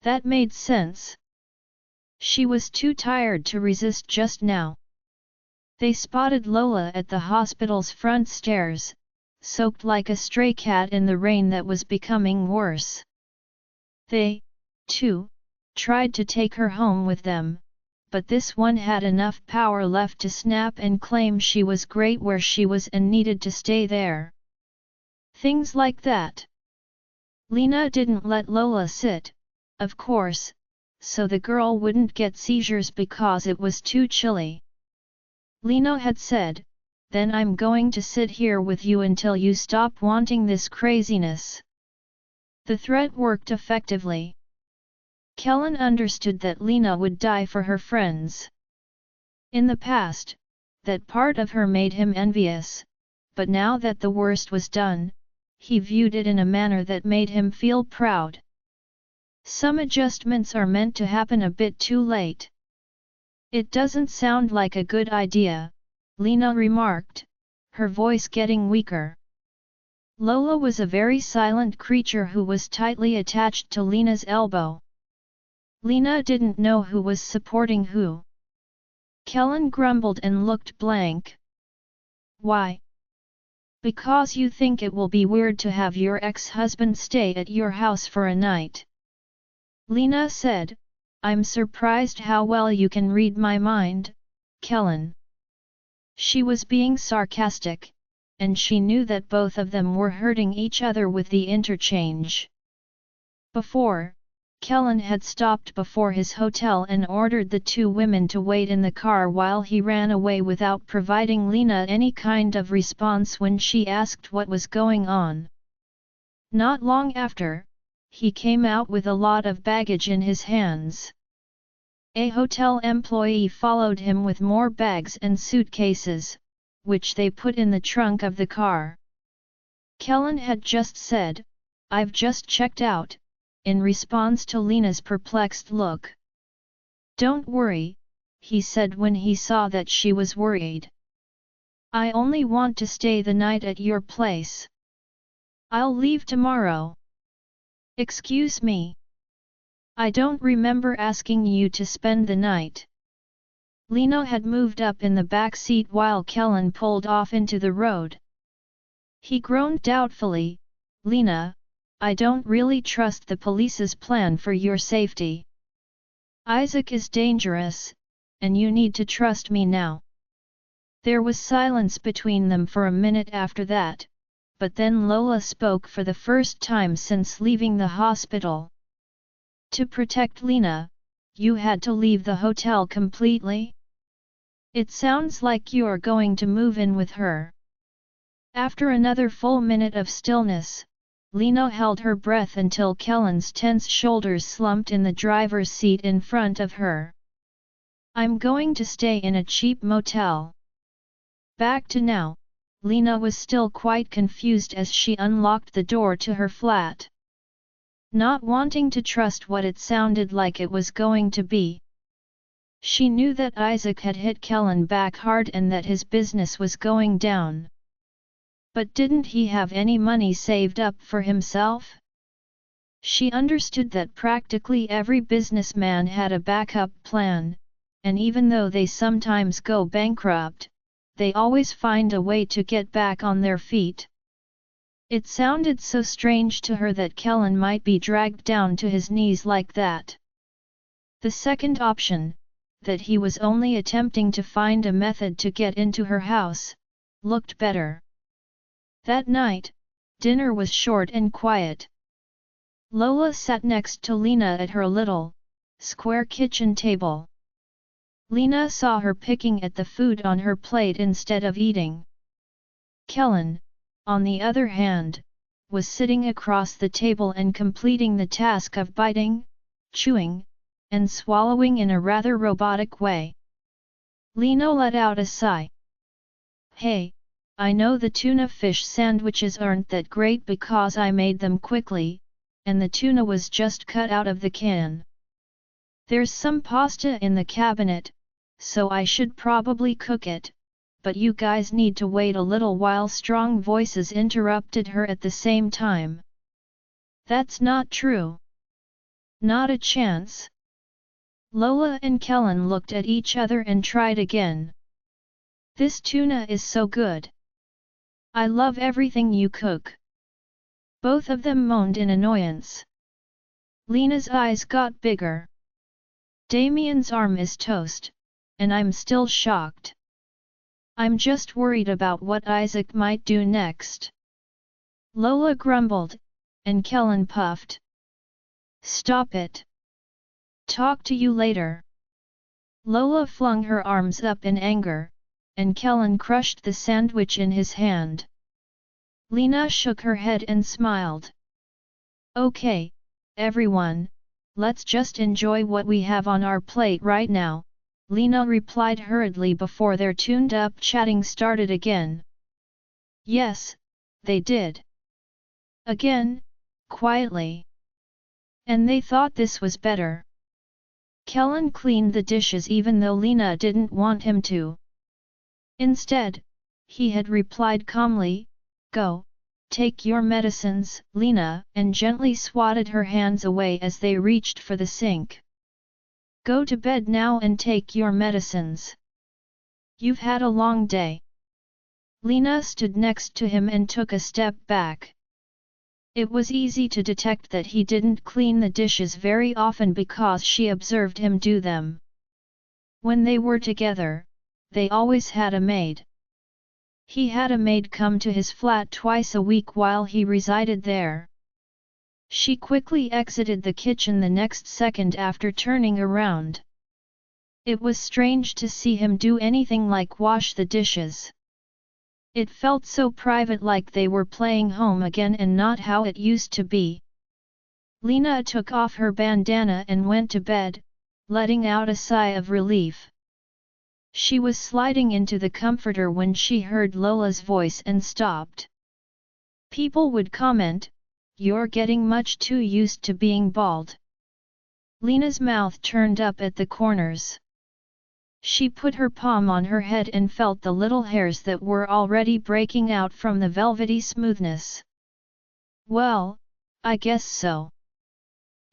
That made sense. She was too tired to resist just now. They spotted Lola at the hospital's front stairs, soaked like a stray cat in the rain that was becoming worse. They, too, tried to take her home with them, but this one had enough power left to snap and claim she was great where she was and needed to stay there. Things like that. Lena didn't let Lola sit, of course, so the girl wouldn't get seizures because it was too chilly. Lena had said, "Then I'm going to sit here with you until you stop wanting this craziness." The threat worked effectively. Kellen understood that Lena would die for her friends. In the past, that part of her made him envious, but now that the worst was done, he viewed it in a manner that made him feel proud. Some adjustments are meant to happen a bit too late. It doesn't sound like a good idea, Lena remarked, her voice getting weaker. Lola was a very silent creature who was tightly attached to Lena's elbow. Lena didn't know who was supporting who. Kellen grumbled and looked blank. Why? Because you think it will be weird to have your ex-husband stay at your house for a night. Lena said, "I'm surprised how well you can read my mind, Kellen." She was being sarcastic, and she knew that both of them were hurting each other with the interchange. Before, Kellen had stopped before his hotel and ordered the two women to wait in the car while he ran away without providing Lena any kind of response when she asked what was going on. Not long after, he came out with a lot of baggage in his hands. A hotel employee followed him with more bags and suitcases, which they put in the trunk of the car. Kellen had just said, "I've just checked out," in response to Lena's perplexed look. "Don't worry," he said when he saw that she was worried. "I only want to stay the night at your place. I'll leave tomorrow." "Excuse me. I don't remember asking you to spend the night." Lena had moved up in the back seat while Kellen pulled off into the road. He groaned doubtfully, "Lena, I don't really trust the police's plan for your safety. Isaac is dangerous, and you need to trust me now." There was silence between them for a minute after that, but then Lola spoke for the first time since leaving the hospital. "To protect Lena, you had to leave the hotel completely? It sounds like you're going to move in with her." After another full minute of stillness, Lena held her breath until Kellen's tense shoulders slumped in the driver's seat in front of her. "I'm going to stay in a cheap motel." Back to now, Lena was still quite confused as she unlocked the door to her flat. Not wanting to trust what it sounded like it was going to be. She knew that Isaac had hit Kellen back hard and that his business was going down. But didn't he have any money saved up for himself? She understood that practically every businessman had a backup plan, and even though they sometimes go bankrupt, they always find a way to get back on their feet. It sounded so strange to her that Kellen might be dragged down to his knees like that. The second option, that he was only attempting to find a method to get into her house, looked better. That night, dinner was short and quiet. Lola sat next to Lena at her little, square kitchen table. Lena saw her picking at the food on her plate instead of eating. Kellen, on the other hand, was sitting across the table and completing the task of biting, chewing, and swallowing in a rather robotic way. Lena let out a sigh. "Hey, I know the tuna fish sandwiches aren't that great because I made them quickly, and the tuna was just cut out of the can. There's some pasta in the cabinet, so I should probably cook it, but you guys need to wait a little while." Strong voices interrupted her at the same time. "That's not true. Not a chance." Lola and Kellen looked at each other and tried again. "This tuna is so good. I love everything you cook." Both of them moaned in annoyance. Lena's eyes got bigger. "Damien's arm is toast, and I'm still shocked. I'm just worried about what Isaac might do next." Lola grumbled, and Kellen puffed. Stop it. Talk to you later. Lola flung her arms up in anger, and Kellen crushed the sandwich in his hand. Lena shook her head and smiled. Okay, everyone, let's just enjoy what we have on our plate right now, Lena replied hurriedly before their tuned-up chatting started again. Yes, they did. Again, quietly. And they thought this was better. Kellen cleaned the dishes even though Lena didn't want him to. Instead, he had replied calmly, Go, take your medicines, Lena, and gently swatted her hands away as they reached for the sink. Go to bed now and take your medicines. You've had a long day. Lena stood next to him and took a step back. It was easy to detect that he didn't clean the dishes very often because she observed him do them. When they were together, they always had a maid. He had a maid come to his flat twice a week while he resided there. She quickly exited the kitchen the next second after turning around. It was strange to see him do anything like wash the dishes. It felt so private, like they were playing home again and not how it used to be. Lena took off her bandana and went to bed, letting out a sigh of relief. She was sliding into the comforter when she heard Lola's voice and stopped. People would comment, "You're getting much too used to being bald." Lena's mouth turned up at the corners. She put her palm on her head and felt the little hairs that were already breaking out from the velvety smoothness. Well, I guess so.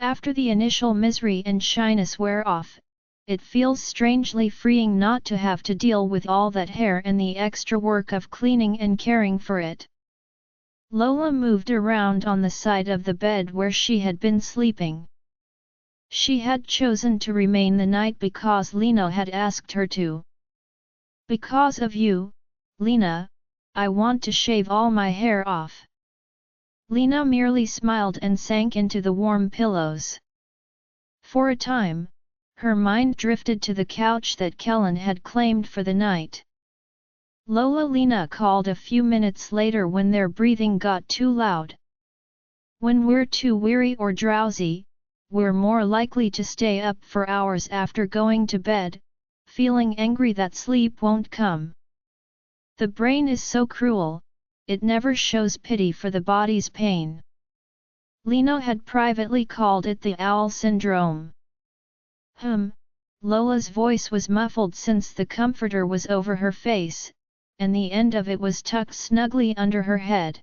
After the initial misery and shyness wear off, it feels strangely freeing not to have to deal with all that hair and the extra work of cleaning and caring for it. Lola moved around on the side of the bed where she had been sleeping. She had chosen to remain the night because Lena had asked her to. Because of you, Lena, I want to shave all my hair off. Lena merely smiled and sank into the warm pillows. For a time, her mind drifted to the couch that Kellen had claimed for the night. Lola Lena called a few minutes later when their breathing got too loud. When we're too weary or drowsy, we're more likely to stay up for hours after going to bed, feeling angry that sleep won't come. The brain is so cruel, it never shows pity for the body's pain. Lena had privately called it the owl syndrome. Lola's voice was muffled since the comforter was over her face, and the end of it was tucked snugly under her head.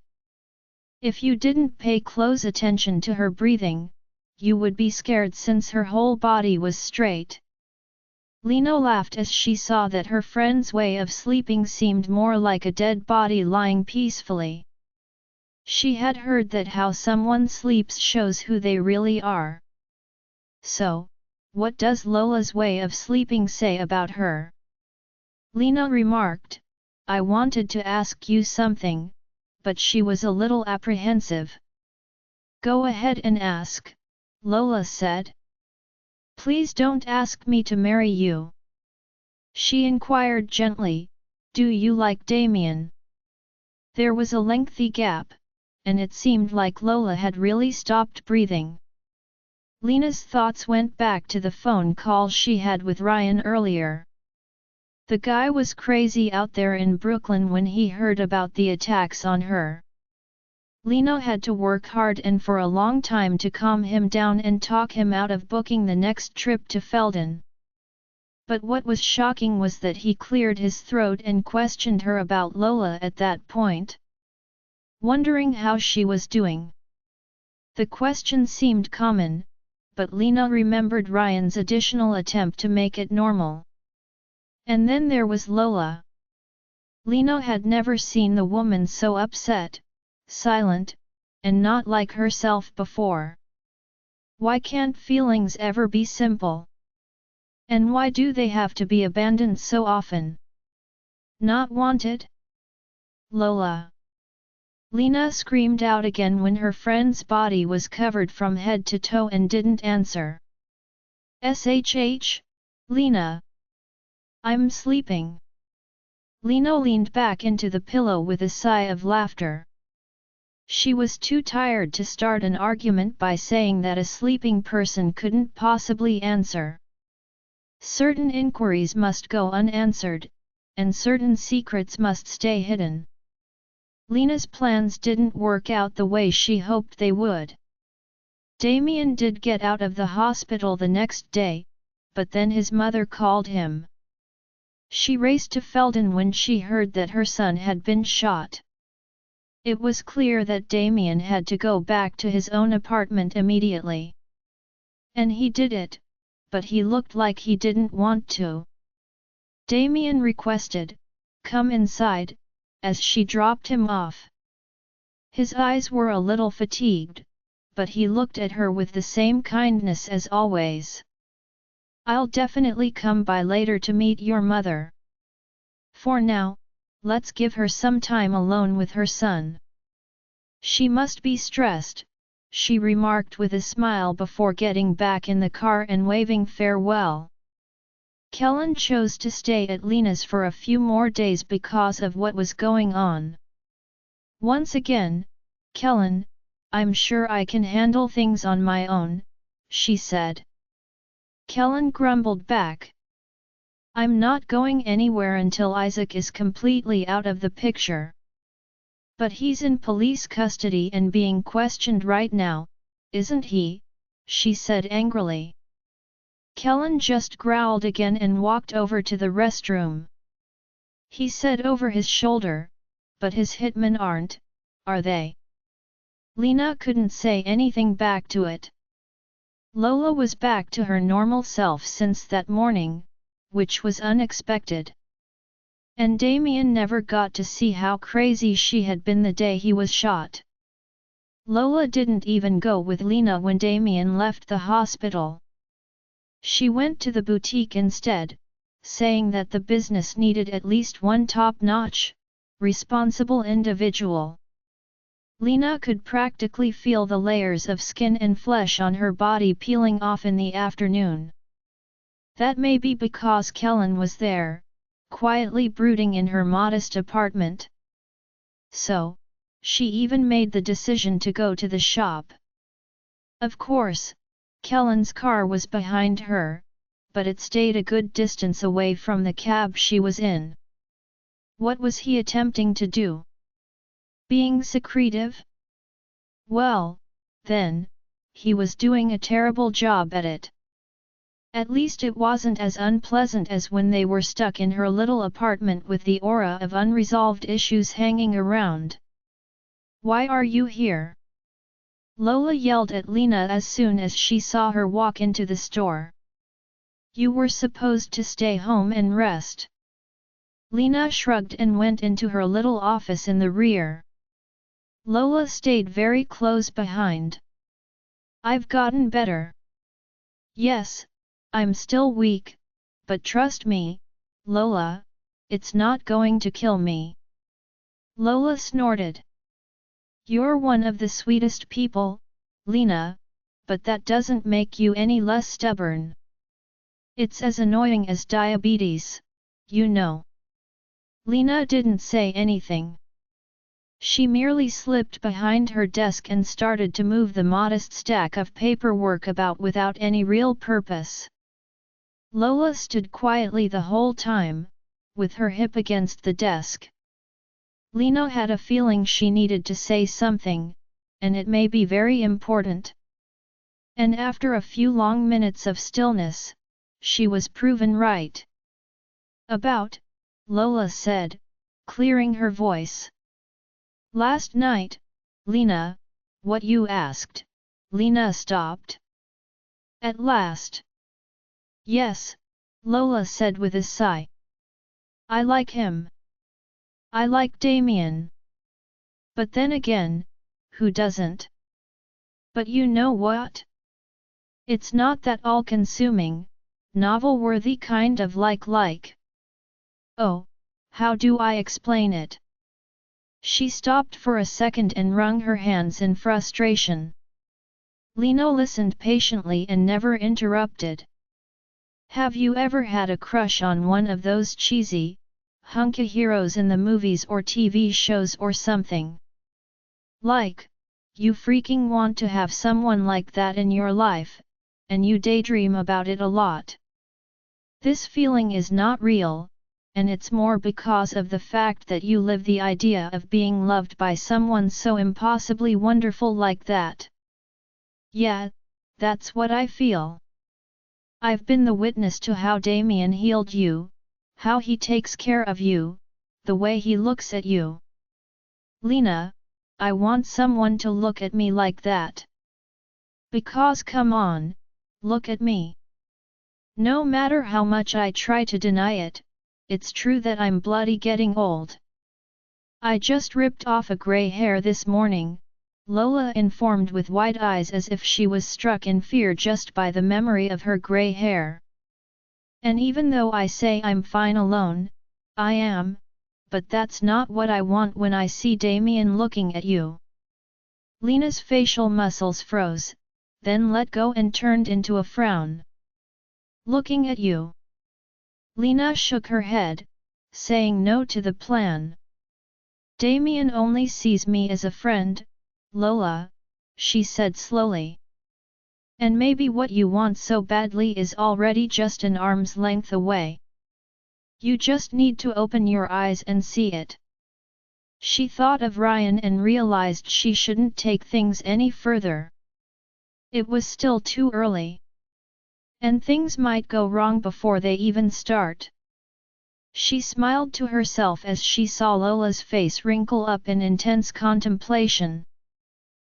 If you didn't pay close attention to her breathing, you would be scared since her whole body was straight. Lena laughed as she saw that her friend's way of sleeping seemed more like a dead body lying peacefully. She had heard that how someone sleeps shows who they really are. So, what does Lola's way of sleeping say about her? Lena remarked, I wanted to ask you something, but she was a little apprehensive. Go ahead and ask, Lola said. Please don't ask me to marry you. She inquired gently, do you like Damien? There was a lengthy gap, and it seemed like Lola had really stopped breathing. Lena's thoughts went back to the phone call she had with Ryan earlier. The guy was crazy out there in Brooklyn when he heard about the attacks on her. Lena had to work hard and for a long time to calm him down and talk him out of booking the next trip to Felden. But what was shocking was that he cleared his throat and questioned her about Lola at that point, wondering how she was doing. The question seemed common, but Lena remembered Ryan's additional attempt to make it normal. And then there was Lola. Lena had never seen the woman so upset, silent, and not like herself before. Why can't feelings ever be simple? And why do they have to be abandoned so often? Not wanted? Lola. Lena screamed out again when her friend's body was covered from head to toe and didn't answer. "Shh, Lena. I'm sleeping." Lena leaned back into the pillow with a sigh of laughter. She was too tired to start an argument by saying that a sleeping person couldn't possibly answer. Certain inquiries must go unanswered, and certain secrets must stay hidden. Lena's plans didn't work out the way she hoped they would. Damien did get out of the hospital the next day, but then his mother called him. She raced to Felden when she heard that her son had been shot. It was clear that Damien had to go back to his own apartment immediately. And he did it, but he looked like he didn't want to. Damien requested, "Come inside," as she dropped him off. His eyes were a little fatigued, but he looked at her with the same kindness as always. "I'll definitely come by later to meet your mother. For now, let's give her some time alone with her son. She must be stressed," she remarked with a smile before getting back in the car and waving farewell. Kellen chose to stay at Lena's for a few more days because of what was going on. Once again, "Kellen, I'm sure I can handle things on my own," she said. Kellen grumbled back. "I'm not going anywhere until Isaac is completely out of the picture." "But he's in police custody and being questioned right now, isn't he?" she said angrily. Kellen just growled again and walked over to the restroom. He said over his shoulder, "But his hitmen aren't, are they?" Lena couldn't say anything back to it. Lola was back to her normal self since that morning, which was unexpected. And Damien never got to see how crazy she had been the day he was shot. Lola didn't even go with Lena when Damien left the hospital. She went to the boutique instead, saying that the business needed at least one top-notch, responsible individual. Lena could practically feel the layers of skin and flesh on her body peeling off in the afternoon. That may be because Kellen was there, quietly brooding in her modest apartment. So, she even made the decision to go to the shop. Of course, Kellen's car was behind her, but it stayed a good distance away from the cab she was in. What was he attempting to do? Being secretive? Well, then, he was doing a terrible job at it. At least it wasn't as unpleasant as when they were stuck in her little apartment with the aura of unresolved issues hanging around. "Why are you here?" Lola yelled at Lena as soon as she saw her walk into the store. "You were supposed to stay home and rest." Lena shrugged and went into her little office in the rear. Lola stayed very close behind. "I've gotten better. Yes, I'm still weak, but trust me, Lola, it's not going to kill me." Lola snorted. "You're one of the sweetest people, Lena, but that doesn't make you any less stubborn. It's as annoying as diabetes, you know." Lena didn't say anything. She merely slipped behind her desk and started to move the modest stack of paperwork about without any real purpose. Lola stood quietly the whole time, with her hip against the desk. Lena had a feeling she needed to say something, and it may be very important. And after a few long minutes of stillness, she was proven right. "About," Lola said, clearing her voice. "Last night, Lena, what you asked." Lena stopped. "At last." "Yes," Lola said with a sigh. "I like him. I like Damien. But then again, who doesn't? But you know what? It's not that all-consuming, novel-worthy kind of like. Oh, how do I explain it?" She stopped for a second and wrung her hands in frustration. Lena listened patiently and never interrupted. Have you ever had a crush on one of those cheesy, hunky heroes in the movies or TV shows or something? Like, you freaking want to have someone like that in your life, and you daydream about it a lot. This feeling is not real, and it's more because of the fact that you live the idea of being loved by someone so impossibly wonderful like that. Yeah, that's what I feel. I've been the witness to how Damien healed you, how he takes care of you, the way he looks at you. Lena, I want someone to look at me like that. Because come on, look at me. No matter how much I try to deny it, it's true that I'm bloody getting old. I just ripped off a gray hair this morning, Lola informed with wide eyes as if she was struck in fear just by the memory of her gray hair. And even though I say I'm fine alone, I am, but that's not what I want when I see Damien looking at you. Lena's facial muscles froze, then let go and turned into a frown. Looking at you. Lena shook her head, saying no to the plan. Damien only sees me as a friend, Lola, she said slowly. And maybe what you want so badly is already just an arm's length away. You just need to open your eyes and see it. She thought of Ryan and realized she shouldn't take things any further. It was still too early. And things might go wrong before they even start. She smiled to herself as she saw Lola's face wrinkle up in intense contemplation.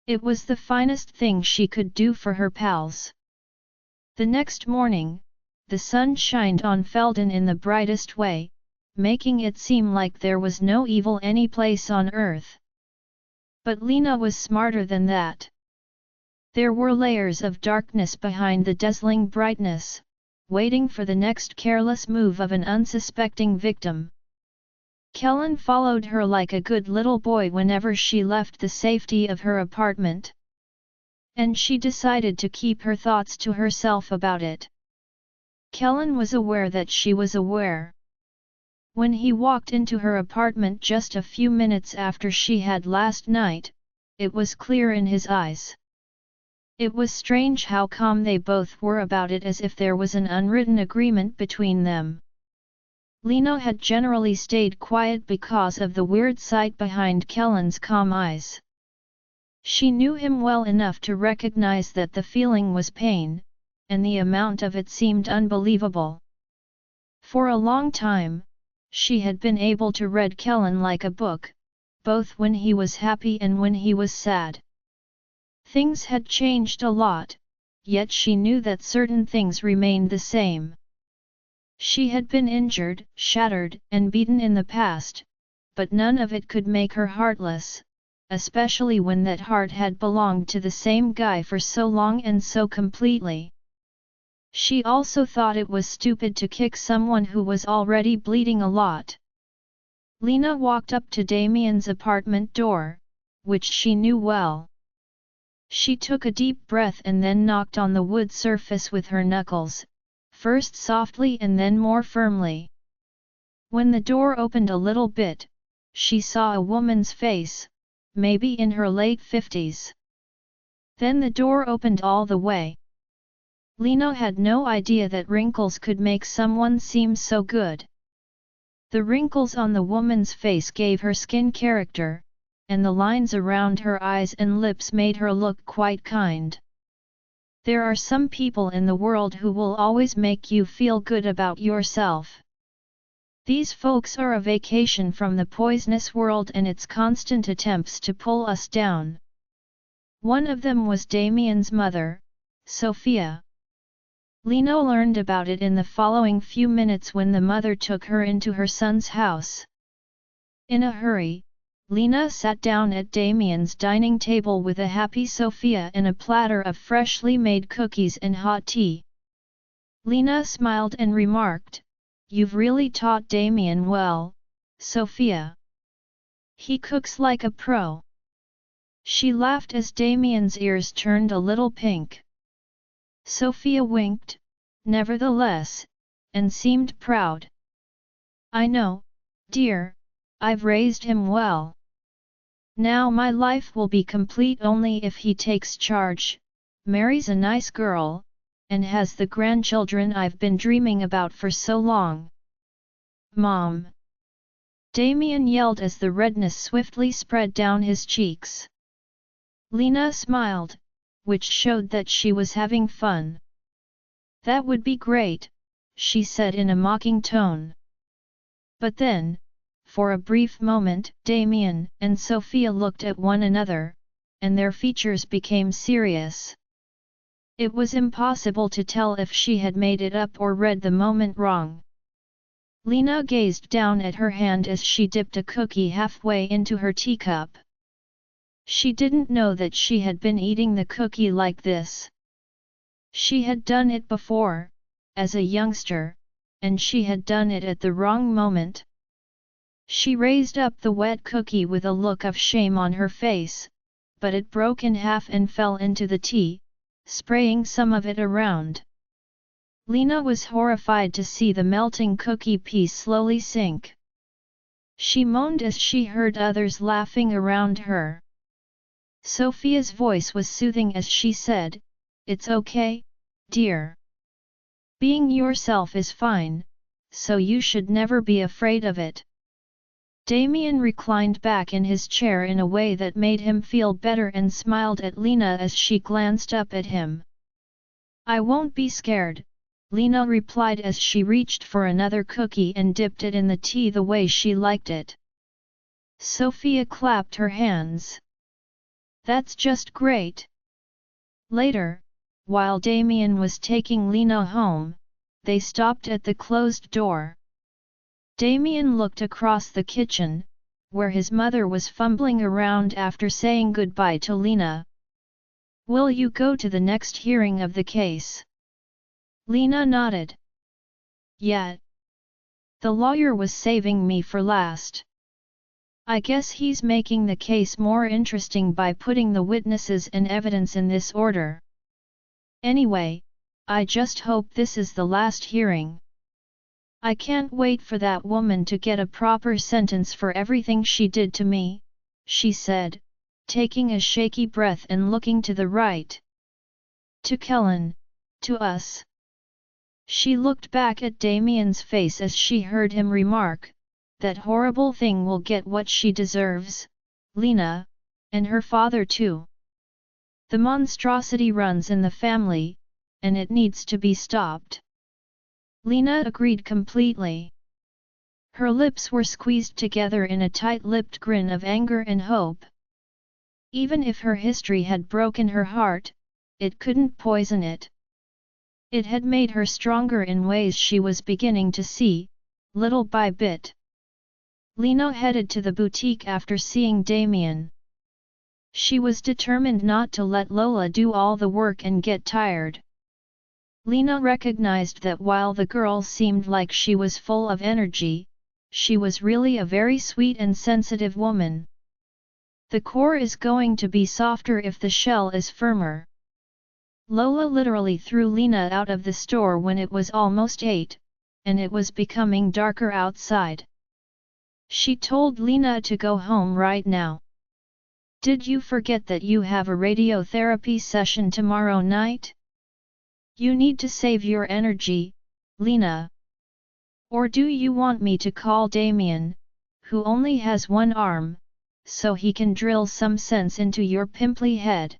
It was the finest thing she could do for her pals. The next morning, the sun shined on Felden in the brightest way, making it seem like there was no evil any place on earth. But Lena was smarter than that. There were layers of darkness behind the dazzling brightness, waiting for the next careless move of an unsuspecting victim. Kellen followed her like a good little boy whenever she left the safety of her apartment. And she decided to keep her thoughts to herself about it. Kellen was aware that she was aware. When he walked into her apartment just a few minutes after she had last night, it was clear in his eyes. It was strange how calm they both were about it, as if there was an unwritten agreement between them. Lena had generally stayed quiet because of the weird sight behind Kellen's calm eyes. She knew him well enough to recognize that the feeling was pain, and the amount of it seemed unbelievable. For a long time, she had been able to read Kellen like a book, both when he was happy and when he was sad. Things had changed a lot, yet she knew that certain things remained the same. She had been injured, shattered, and beaten in the past, but none of it could make her heartless, especially when that heart had belonged to the same guy for so long and so completely. She also thought it was stupid to kick someone who was already bleeding a lot. Lena walked up to Damien's apartment door, which she knew well. She took a deep breath and then knocked on the wood surface with her knuckles, first softly and then more firmly. When the door opened a little bit, she saw a woman's face, maybe in her late 50s. Then the door opened all the way. Lena had no idea that wrinkles could make someone seem so good. The wrinkles on the woman's face gave her skin character, and the lines around her eyes and lips made her look quite kind. There are some people in the world who will always make you feel good about yourself. These folks are a vacation from the poisonous world and its constant attempts to pull us down. One of them was Damien's mother, Sophia. Lena learned about it in the following few minutes when the mother took her into her son's house. In a hurry, Lena sat down at Damien's dining table with a happy Sophia and a platter of freshly made cookies and hot tea. Lena smiled and remarked, "You've really taught Damien well, Sophia." He cooks like a pro." She laughed as Damien's ears turned a little pink. Sophia winked, nevertheless, and seemed proud. "I know, dear, I've raised him well. Now my life will be complete only if he takes charge, marries a nice girl, and has the grandchildren I've been dreaming about for so long." "Mom!" Damien yelled as the redness swiftly spread down his cheeks. Lena smiled, which showed that she was having fun. "That would be great," she said in a mocking tone. But then, for a brief moment, Damien and Sophia looked at one another, and their features became serious. It was impossible to tell if she had made it up or read the moment wrong. Lena gazed down at her hand as she dipped a cookie halfway into her teacup. She didn't know that she had been eating the cookie like this. She had done it before, as a youngster, and she had done it at the wrong moment. She raised up the wet cookie with a look of shame on her face, but it broke in half and fell into the tea, spraying some of it around. Lena was horrified to see the melting cookie piece slowly sink. She moaned as she heard others laughing around her. Sophia's voice was soothing as she said, "It's okay, dear. Being yourself is fine, so you should never be afraid of it." Damien reclined back in his chair in a way that made him feel better and smiled at Lena as she glanced up at him. "I won't be scared," Lena replied as she reached for another cookie and dipped it in the tea the way she liked it. Sophia clapped her hands. "That's just great." Later, while Damien was taking Lena home, they stopped at the closed door. Damien looked across the kitchen, where his mother was fumbling around after saying goodbye to Lena. "Will you go to the next hearing of the case?" Lena nodded. "Yeah. The lawyer was saving me for last. I guess he's making the case more interesting by putting the witnesses and evidence in this order. Anyway, I just hope this is the last hearing. I can't wait for that woman to get a proper sentence for everything she did to me," she said, taking a shaky breath and looking to the right. "To Kellen, to us." She looked back at Damien's face as she heard him remark, "That horrible thing will get what she deserves, Lena, and her father too. The monstrosity runs in the family, and it needs to be stopped." Lena agreed completely. Her lips were squeezed together in a tight-lipped grin of anger and hope. Even if her history had broken her heart, it couldn't poison it. It had made her stronger in ways she was beginning to see, little by bit. Lena headed to the boutique after seeing Damien. She was determined not to let Lola do all the work and get tired. Lena recognized that while the girl seemed like she was full of energy, she was really a very sweet and sensitive woman. "The core is going to be softer if the shell is firmer." Lola literally threw Lena out of the store when it was almost 8, and it was becoming darker outside. She told Lena to go home right now. "Did you forget that you have a radiotherapy session tomorrow night? You need to save your energy, Lena. Or do you want me to call Damien, who only has one arm, so he can drill some sense into your pimply head?"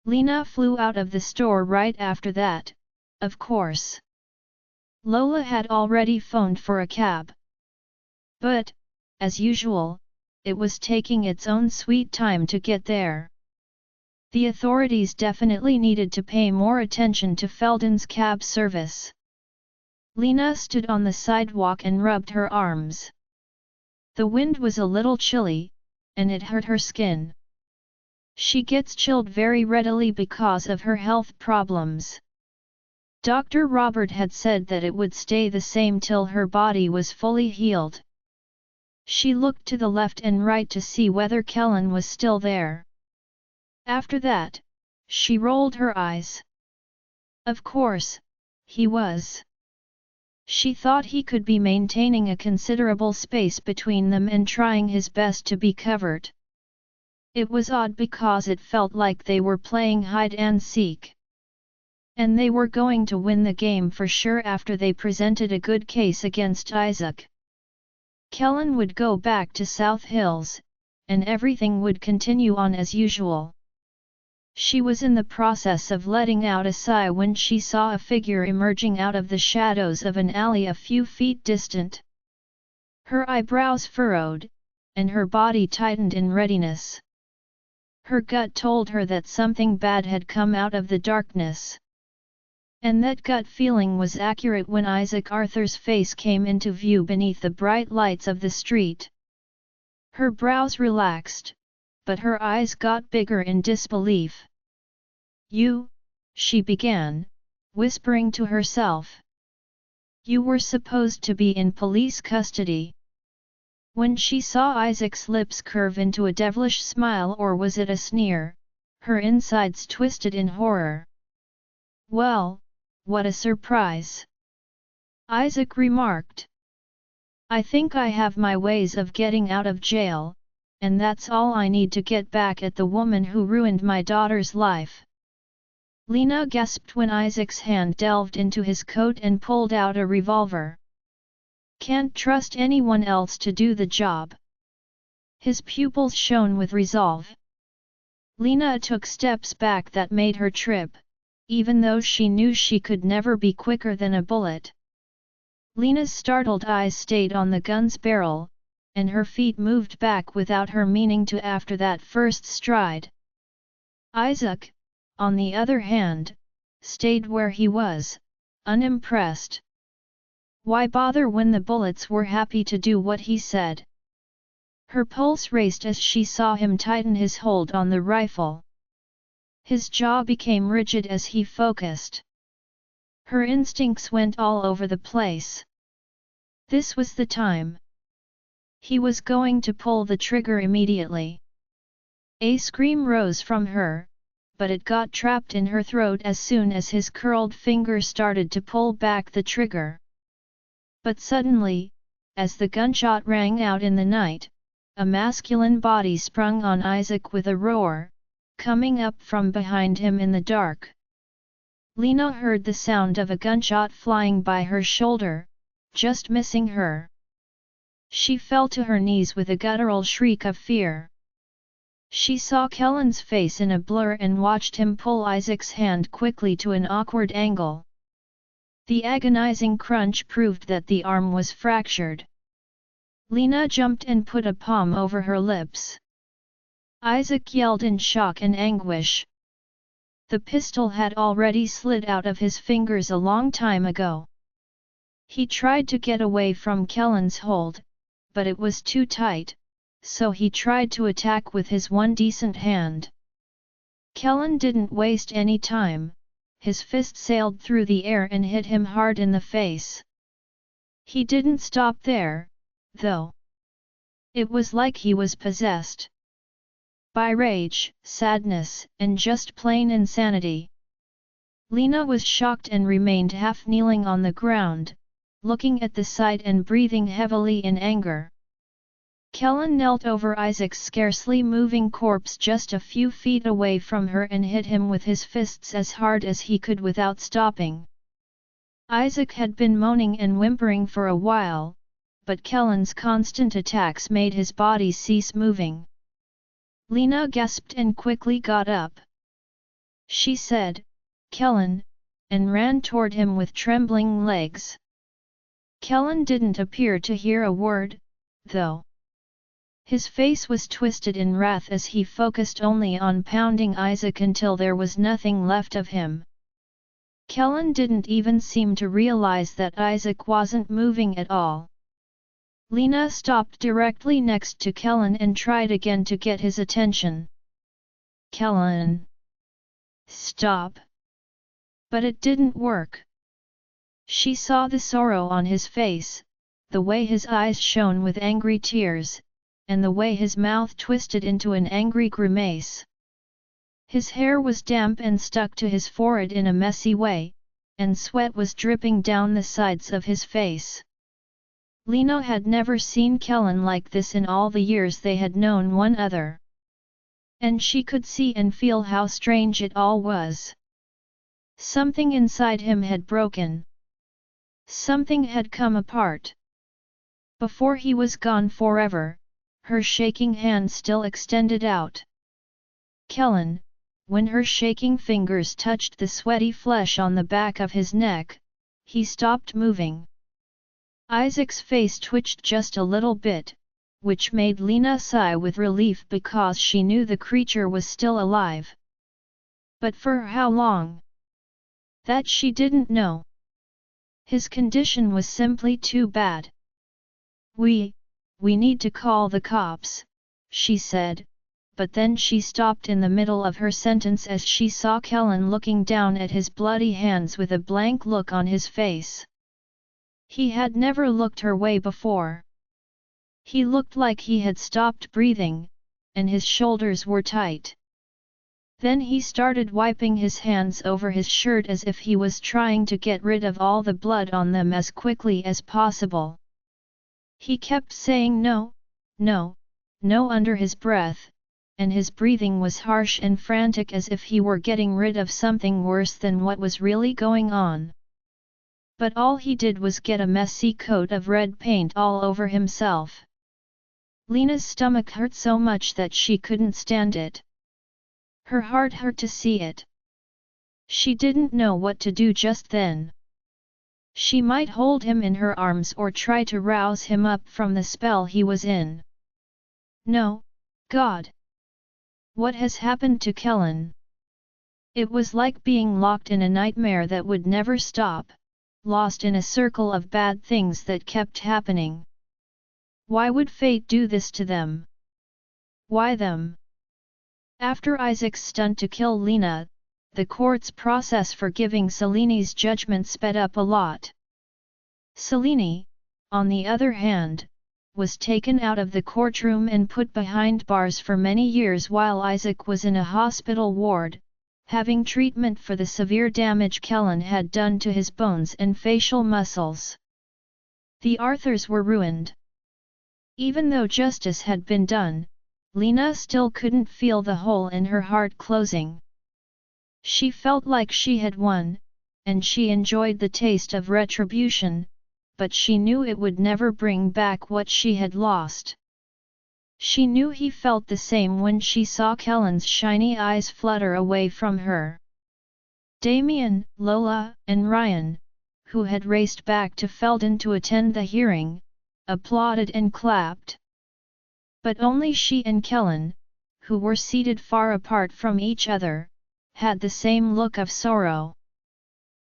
Lena flew out of the store right after that, of course. Lola had already phoned for a cab. But, as usual, it was taking its own sweet time to get there. The authorities definitely needed to pay more attention to Felden's cab service. Lena stood on the sidewalk and rubbed her arms. The wind was a little chilly, and it hurt her skin. She gets chilled very readily because of her health problems. Dr. Robert had said that it would stay the same till her body was fully healed. She looked to the left and right to see whether Kellen was still there. After that, she rolled her eyes. Of course, he was. She thought he could be maintaining a considerable space between them and trying his best to be covert. It was odd because it felt like they were playing hide and seek. And they were going to win the game for sure after they presented a good case against Isaac. Kellen would go back to South Hills, and everything would continue on as usual. She was in the process of letting out a sigh when she saw a figure emerging out of the shadows of an alley a few feet distant. Her eyebrows furrowed, and her body tightened in readiness. Her gut told her that something bad had come out of the darkness. And that gut feeling was accurate when Isaac Arthur's face came into view beneath the bright lights of the street. Her brows relaxed, but her eyes got bigger in disbelief. "You," she began, whispering to herself. "You were supposed to be in police custody." When she saw Isaac's lips curve into a devilish smile, or was it a sneer, her insides twisted in horror. "Well, what a surprise!" Isaac remarked. "I think I have my ways of getting out of jail, and that's all I need to get back at the woman who ruined my daughter's life." Lena gasped when Isaac's hand delved into his coat and pulled out a revolver. "Can't trust anyone else to do the job." His pupils shone with resolve. Lena took steps back that made her trip, even though she knew she could never be quicker than a bullet. Lena's startled eyes stayed on the gun's barrel, and her feet moved back without her meaning to after that first stride. Isaac, on the other hand, stayed where he was, unimpressed. Why bother when the bullets were happy to do what he said? Her pulse raced as she saw him tighten his hold on the rifle. His jaw became rigid as he focused. Her instincts went all over the place. This was the time. He was going to pull the trigger immediately. A scream rose from her, but it got trapped in her throat as soon as his curled finger started to pull back the trigger. But suddenly, as the gunshot rang out in the night, a masculine body sprung on Isaac with a roar, coming up from behind him in the dark. Lena heard the sound of a gunshot flying by her shoulder, just missing her. She fell to her knees with a guttural shriek of fear. She saw Kellen's face in a blur and watched him pull Isaac's hand quickly to an awkward angle. The agonizing crunch proved that the arm was fractured. Lena jumped and put a palm over her lips. Isaac yelled in shock and anguish. The pistol had already slid out of his fingers a long time ago. He tried to get away from Kellen's hold, but it was too tight, so he tried to attack with his one decent hand. Kellen didn't waste any time. His fist sailed through the air and hit him hard in the face. He didn't stop there, though. It was like he was possessed by rage, sadness, and just plain insanity. Lena was shocked and remained half-kneeling on the ground, looking at the sight and breathing heavily in anger. Kellen knelt over Isaac's scarcely moving corpse just a few feet away from her and hit him with his fists as hard as he could without stopping. Isaac had been moaning and whimpering for a while, but Kellen's constant attacks made his body cease moving. Lena gasped and quickly got up. She said, "Kellen," and ran toward him with trembling legs. Kellen didn't appear to hear a word, though. His face was twisted in wrath as he focused only on pounding Isaac until there was nothing left of him. Kellen didn't even seem to realize that Isaac wasn't moving at all. Lena stopped directly next to Kellen and tried again to get his attention. "Kellen! Stop!" But it didn't work. She saw the sorrow on his face, the way his eyes shone with angry tears, and the way his mouth twisted into an angry grimace. His hair was damp and stuck to his forehead in a messy way, and sweat was dripping down the sides of his face. Lena had never seen Kellen like this in all the years they had known one another. And she could see and feel how strange it all was. Something inside him had broken. Something had come apart. Before he was gone forever, her shaking hand still extended out. Kellen, when her shaking fingers touched the sweaty flesh on the back of his neck, he stopped moving. Isaac's face twitched just a little bit, which made Lena sigh with relief because she knew the creature was still alive. But for how long? That she didn't know. His condition was simply too bad. We need to call the cops," she said, but then she stopped in the middle of her sentence as she saw Kellen looking down at his bloody hands with a blank look on his face. He had never looked her way before. He looked like he had stopped breathing, and his shoulders were tight. Then he started wiping his hands over his shirt as if he was trying to get rid of all the blood on them as quickly as possible. He kept saying no, no, no under his breath, and his breathing was harsh and frantic as if he were getting rid of something worse than what was really going on. But all he did was get a messy coat of red paint all over himself. Lena's stomach hurt so much that she couldn't stand it. Her heart hurt to see it. She didn't know what to do just then. She might hold him in her arms or try to rouse him up from the spell he was in. No, God! What has happened to Kellen? It was like being locked in a nightmare that would never stop, lost in a circle of bad things that kept happening. Why would fate do this to them? Why them? After Isaac's stunt to kill Lena, the court's process for giving Selini's judgment sped up a lot. Selini, on the other hand, was taken out of the courtroom and put behind bars for many years while Isaac was in a hospital ward, having treatment for the severe damage Kellen had done to his bones and facial muscles. The Arthurs were ruined. Even though justice had been done, Lena still couldn't feel the hole in her heart closing. She felt like she had won, and she enjoyed the taste of retribution, but she knew it would never bring back what she had lost. She knew he felt the same when she saw Kellen's shiny eyes flutter away from her. Damien, Lola, and Ryan, who had raced back to Felden to attend the hearing, applauded and clapped. But only she and Kellen, who were seated far apart from each other, had the same look of sorrow.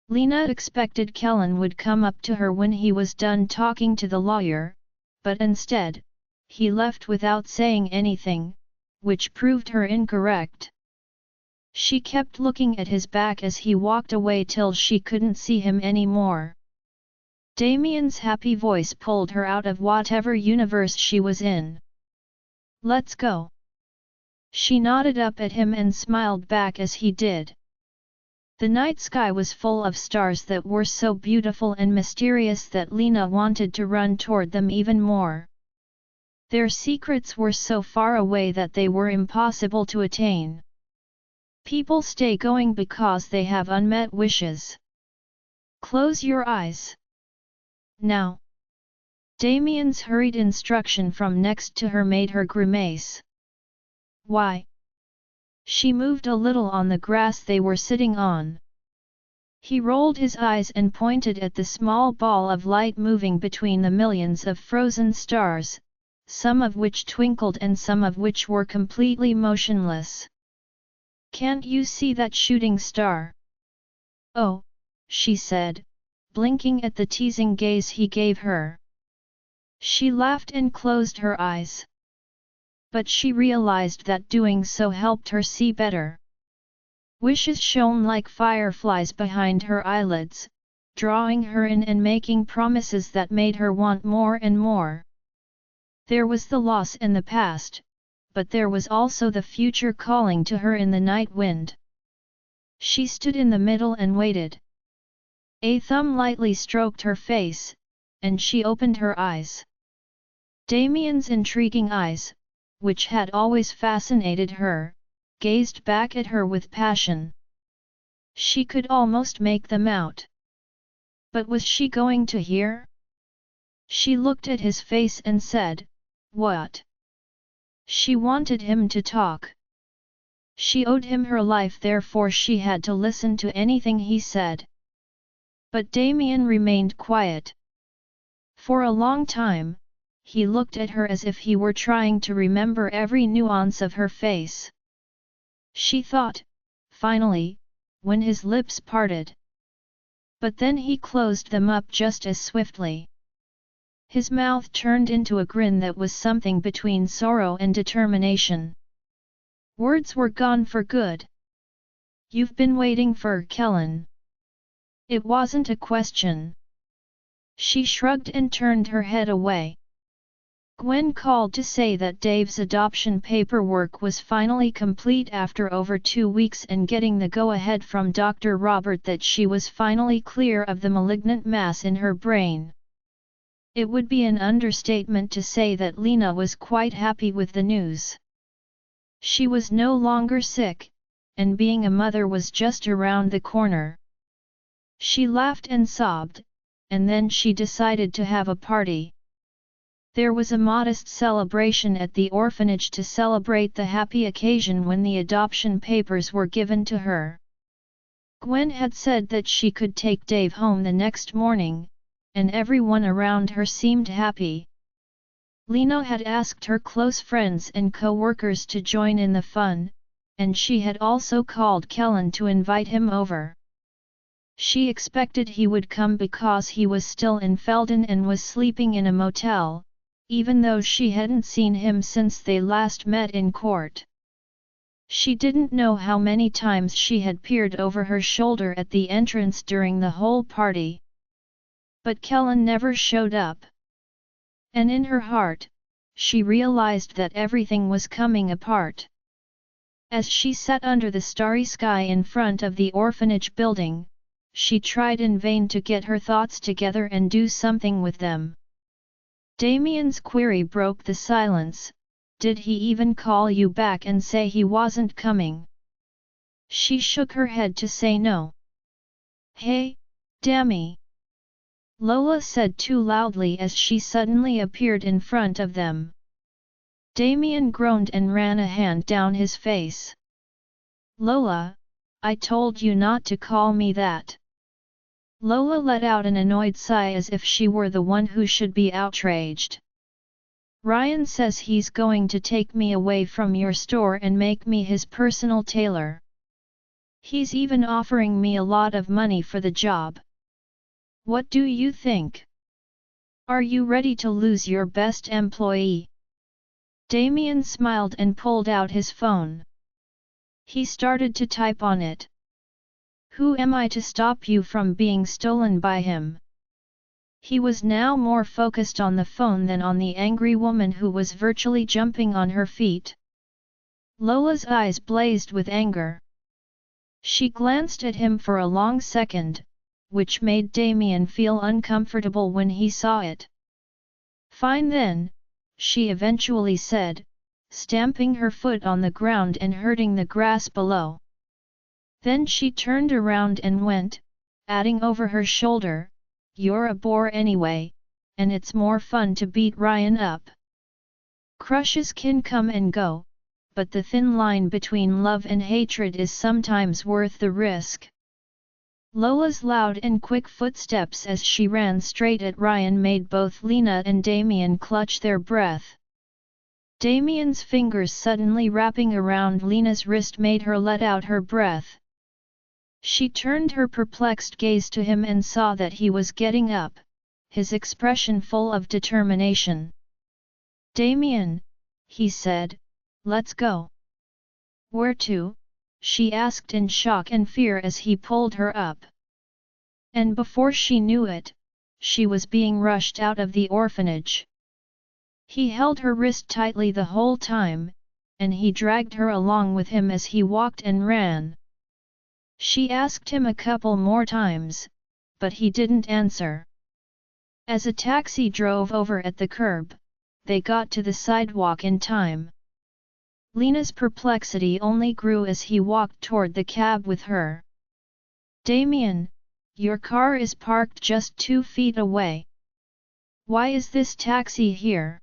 Lena expected Kellen would come up to her when he was done talking to the lawyer, but instead, he left without saying anything, which proved her incorrect. She kept looking at his back as he walked away till she couldn't see him anymore. Damien's happy voice pulled her out of whatever universe she was in. "Let's go." She nodded up at him and smiled back as he did. The night sky was full of stars that were so beautiful and mysterious that Lena wanted to run toward them even more. Their secrets were so far away that they were impossible to attain. People stay going because they have unmet wishes. Close your eyes. Now. Damien's hurried instruction from next to her made her grimace. Why? She moved a little on the grass they were sitting on. He rolled his eyes and pointed at the small ball of light moving between the millions of frozen stars, some of which twinkled and some of which were completely motionless. "Can't you see that shooting star?" "Oh," she said, blinking at the teasing gaze he gave her. She laughed and closed her eyes. But she realized that doing so helped her see better. Wishes shone like fireflies behind her eyelids, drawing her in and making promises that made her want more and more. There was the loss and the past, but there was also the future calling to her in the night wind. She stood in the middle and waited. A thumb lightly stroked her face, and she opened her eyes. Damien's intriguing eyes, which had always fascinated her, gazed back at her with passion. She could almost make them out. But was she going to hear? She looked at his face and said, "What?" She wanted him to talk. She owed him her life, therefore she had to listen to anything he said. But Damien remained quiet. For a long time, he looked at her as if he were trying to remember every nuance of her face. She thought, finally, when his lips parted. But then he closed them up just as swiftly. His mouth turned into a grin that was something between sorrow and determination. Words were gone for good. "You've been waiting for Kellen." It wasn't a question. She shrugged and turned her head away. Gwen called to say that Dave's adoption paperwork was finally complete after over 2 weeks and getting the go-ahead from Dr. Robert that she was finally clear of the malignant mass in her brain. It would be an understatement to say that Lena was quite happy with the news. She was no longer sick, and being a mother was just around the corner. She laughed and sobbed, and then she decided to have a party. There was a modest celebration at the orphanage to celebrate the happy occasion when the adoption papers were given to her. Gwen had said that she could take Dave home the next morning, and everyone around her seemed happy. Lena had asked her close friends and co-workers to join in the fun, and she had also called Kellen to invite him over. She expected he would come because he was still in Felden and was sleeping in a motel, even though she hadn't seen him since they last met in court. She didn't know how many times she had peered over her shoulder at the entrance during the whole party. But Kellen never showed up. And in her heart, she realized that everything was coming apart. As she sat under the starry sky in front of the orphanage building, she tried in vain to get her thoughts together and do something with them. Damien's query broke the silence. "Did he even call you back and say he wasn't coming?" She shook her head to say no. "Hey, Dami!" Lola said too loudly as she suddenly appeared in front of them. Damien groaned and ran a hand down his face. "Lola, I told you not to call me that." Lola let out an annoyed sigh as if she were the one who should be outraged. "Ryan says he's going to take me away from your store and make me his personal tailor. He's even offering me a lot of money for the job. What do you think? Are you ready to lose your best employee?" Damien smiled and pulled out his phone. He started to type on it. "Who am I to stop you from being stolen by him?" He was now more focused on the phone than on the angry woman who was virtually jumping on her feet. Lola's eyes blazed with anger. She glanced at him for a long second, which made Damien feel uncomfortable when he saw it. "Fine then," she eventually said, stamping her foot on the ground and hurting the grass below. Then she turned around and went, adding over her shoulder, "You're a bore anyway, and it's more fun to beat Ryan up. Crushes can come and go, but the thin line between love and hatred is sometimes worth the risk." Lola's loud and quick footsteps as she ran straight at Ryan made both Lena and Damien clutch their breath. Damien's fingers suddenly wrapping around Lena's wrist made her let out her breath. She turned her perplexed gaze to him and saw that he was getting up, his expression full of determination. "Damien," he said, "let's go." "Where to?" she asked in shock and fear as he pulled her up. And before she knew it, she was being rushed out of the orphanage. He held her wrist tightly the whole time, and he dragged her along with him as he walked and ran. She asked him a couple more times, but he didn't answer. As a taxi drove over at the curb, they got to the sidewalk in time. Lena's perplexity only grew as he walked toward the cab with her. "Damien, your car is parked just 2 feet away. Why is this taxi here?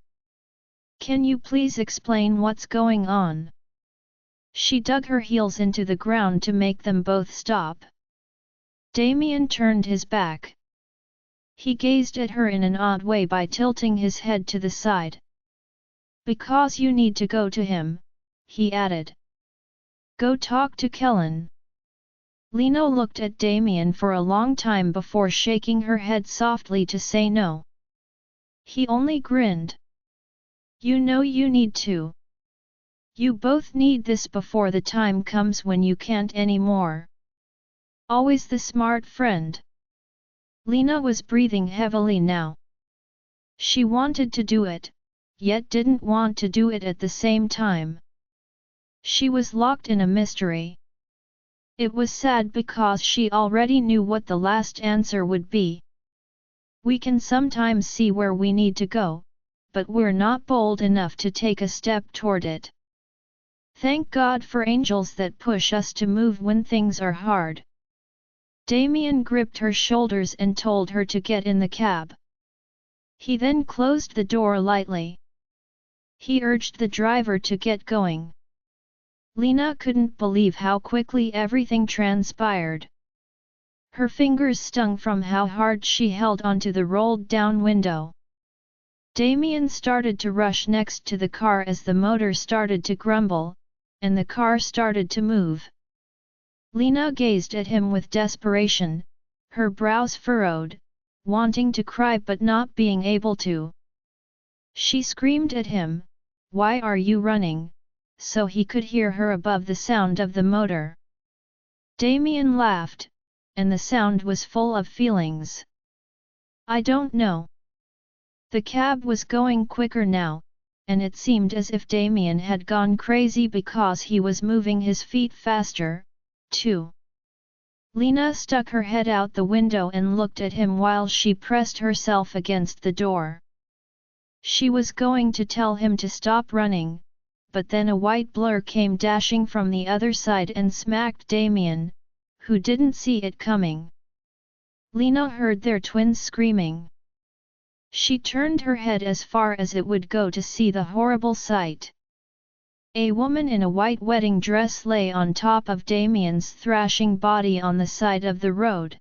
Can you please explain what's going on?" She dug her heels into the ground to make them both stop. Damien turned his back. He gazed at her in an odd way by tilting his head to the side. "Because you need to go to him," he added. "Go talk to Kellen." Lena looked at Damien for a long time before shaking her head softly to say no. He only grinned. "You know you need to. You both need this before the time comes when you can't anymore." Always the smart friend. Lena was breathing heavily now. She wanted to do it, yet didn't want to do it at the same time. She was locked in a mystery. It was sad because she already knew what the last answer would be. We can sometimes see where we need to go, but we're not bold enough to take a step toward it. Thank God for angels that push us to move when things are hard. Damien gripped her shoulders and told her to get in the cab. He then closed the door lightly. He urged the driver to get going. Lena couldn't believe how quickly everything transpired. Her fingers stung from how hard she held onto the rolled-down window. Damien started to rush next to the car as the motor started to grumble, and the car started to move. Lena gazed at him with desperation, her brows furrowed, wanting to cry but not being able to. She screamed at him, "Why are you running?" so he could hear her above the sound of the motor. Damien laughed, and the sound was full of feelings. "I don't know." The cab was going quicker now, and it seemed as if Damien had gone crazy because he was moving his feet faster, too. Lena stuck her head out the window and looked at him while she pressed herself against the door. She was going to tell him to stop running, but then a white blur came dashing from the other side and smacked Damien, who didn't see it coming. Lena heard their twins screaming. She turned her head as far as it would go to see the horrible sight. A woman in a white wedding dress lay on top of Damien's thrashing body on the side of the road.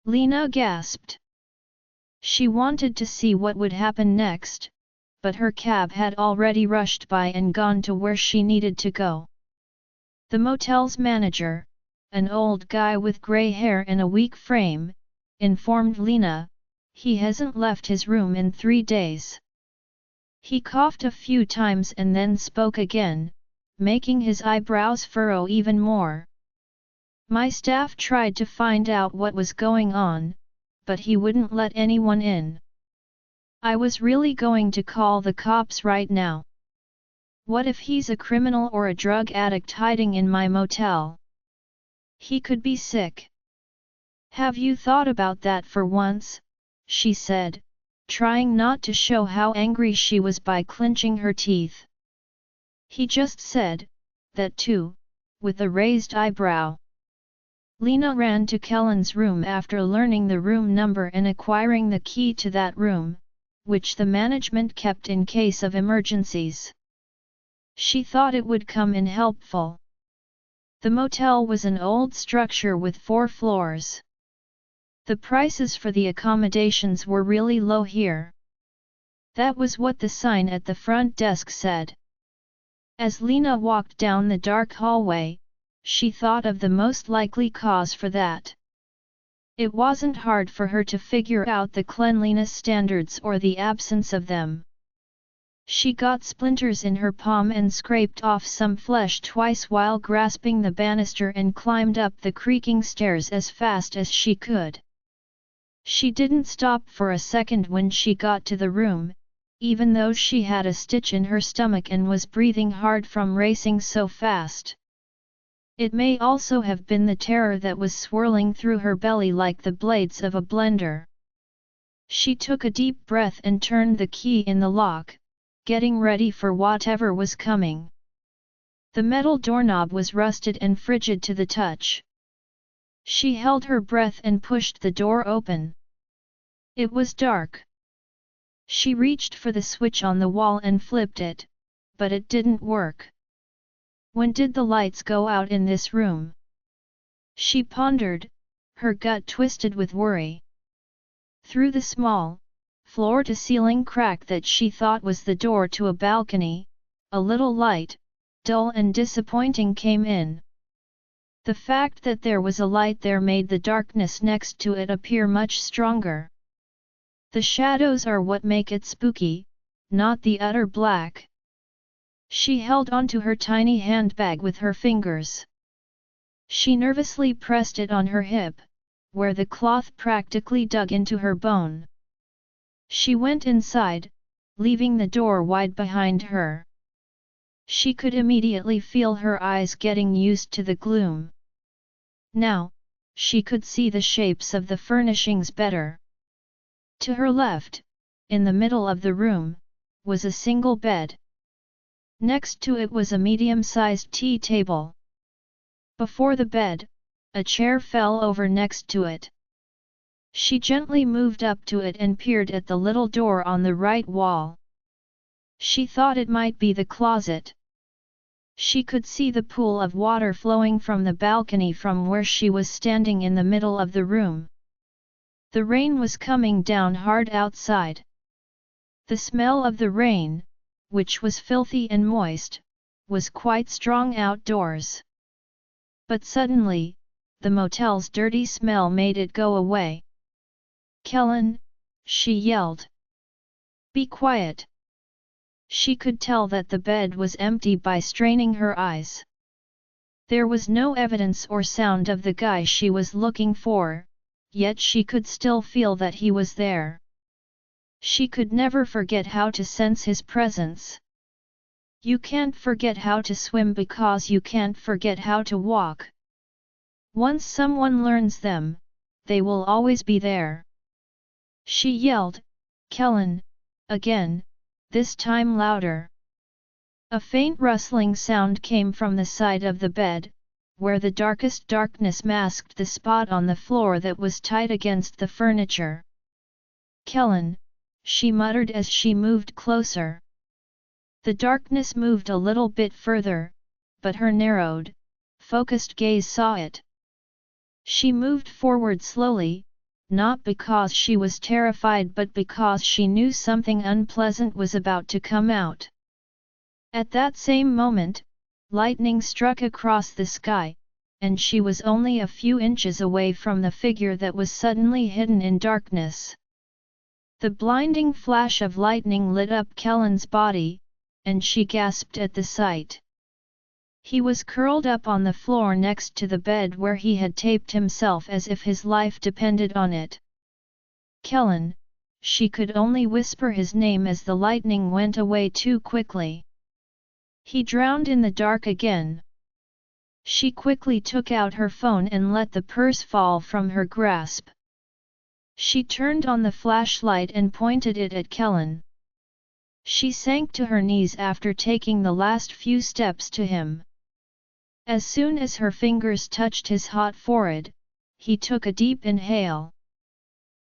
Lena gasped. She wanted to see what would happen next, but her cab had already rushed by and gone to where she needed to go. The motel's manager, an old guy with grey hair and a weak frame, informed Lena, he hasn't left his room in 3 days. He coughed a few times and then spoke again, making his eyebrows furrow even more. My staff tried to find out what was going on, but he wouldn't let anyone in. I was really going to call the cops right now. What if he's a criminal or a drug addict hiding in my motel? He could be sick. Have you thought about that for once? She said, trying not to show how angry she was by clenching her teeth. He just said that too, with a raised eyebrow. Lena ran to Kellen's room after learning the room number and acquiring the key to that room, which the management kept in case of emergencies. She thought it would come in helpful. The motel was an old structure with 4 floors. The prices for the accommodations were really low here. That was what the sign at the front desk said. As Lena walked down the dark hallway, she thought of the most likely cause for that. It wasn't hard for her to figure out the cleanliness standards or the absence of them. She got splinters in her palm and scraped off some flesh twice while grasping the banister and climbed up the creaking stairs as fast as she could. She didn't stop for a second when she got to the room, even though she had a stitch in her stomach and was breathing hard from racing so fast. It may also have been the terror that was swirling through her belly like the blades of a blender. She took a deep breath and turned the key in the lock, getting ready for whatever was coming. The metal doorknob was rusted and frigid to the touch. She held her breath and pushed the door open. It was dark. She reached for the switch on the wall and flipped it, but it didn't work. When did the lights go out in this room? She pondered, her gut twisted with worry. Through the small, floor-to-ceiling crack that she thought was the door to a balcony, a little light, dull and disappointing, came in. The fact that there was a light there made the darkness next to it appear much stronger. The shadows are what make it spooky, not the utter black. She held onto her tiny handbag with her fingers. She nervously pressed it on her hip, where the cloth practically dug into her bone. She went inside, leaving the door wide behind her. She could immediately feel her eyes getting used to the gloom. Now, she could see the shapes of the furnishings better. To her left, in the middle of the room, was a single bed. Next to it was a medium-sized tea table. Before the bed, a chair fell over next to it. She gently moved up to it and peered at the little door on the right wall. She thought it might be the closet. She could see the pool of water flowing from the balcony from where she was standing in the middle of the room. The rain was coming down hard outside. The smell of the rain, which was filthy and moist, was quite strong outdoors. But suddenly, the motel's dirty smell made it go away. "Kellen," she yelled. "Be quiet." She could tell that the bed was empty by straining her eyes. There was no evidence or sound of the guy she was looking for, yet she could still feel that he was there. She could never forget how to sense his presence. You can't forget how to swim because you can't forget how to walk. Once someone learns them, they will always be there. She yelled, "Kellen," again, this time louder. A faint rustling sound came from the side of the bed, where the darkest darkness masked the spot on the floor that was tight against the furniture. "Kellen," she muttered as she moved closer. The darkness moved a little bit further, but her narrowed, focused gaze saw it. She moved forward slowly, not because she was terrified but because she knew something unpleasant was about to come out. At that same moment, lightning struck across the sky, and she was only a few inches away from the figure that was suddenly hidden in darkness. The blinding flash of lightning lit up Kellen's body, and she gasped at the sight. He was curled up on the floor next to the bed where he had taped himself as if his life depended on it. "Kellen," she could only whisper his name as the lightning went away too quickly. He drowned in the dark again. She quickly took out her phone and let the purse fall from her grasp. She turned on the flashlight and pointed it at Kellen. She sank to her knees after taking the last few steps to him. As soon as her fingers touched his hot forehead, he took a deep inhale.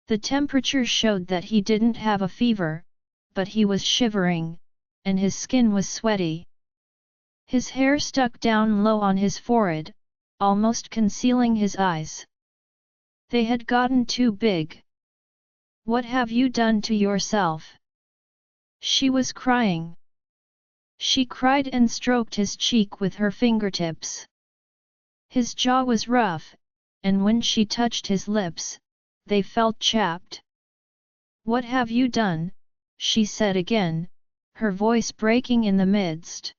The temperature showed that he didn't have a fever, but he was shivering, and his skin was sweaty. His hair stuck down low on his forehead, almost concealing his eyes. They had gotten too big. "What have you done to yourself?" She was crying. She cried and stroked his cheek with her fingertips. His jaw was rough, and when she touched his lips, they felt chapped. "What have you done?" she said again, her voice breaking in the midst.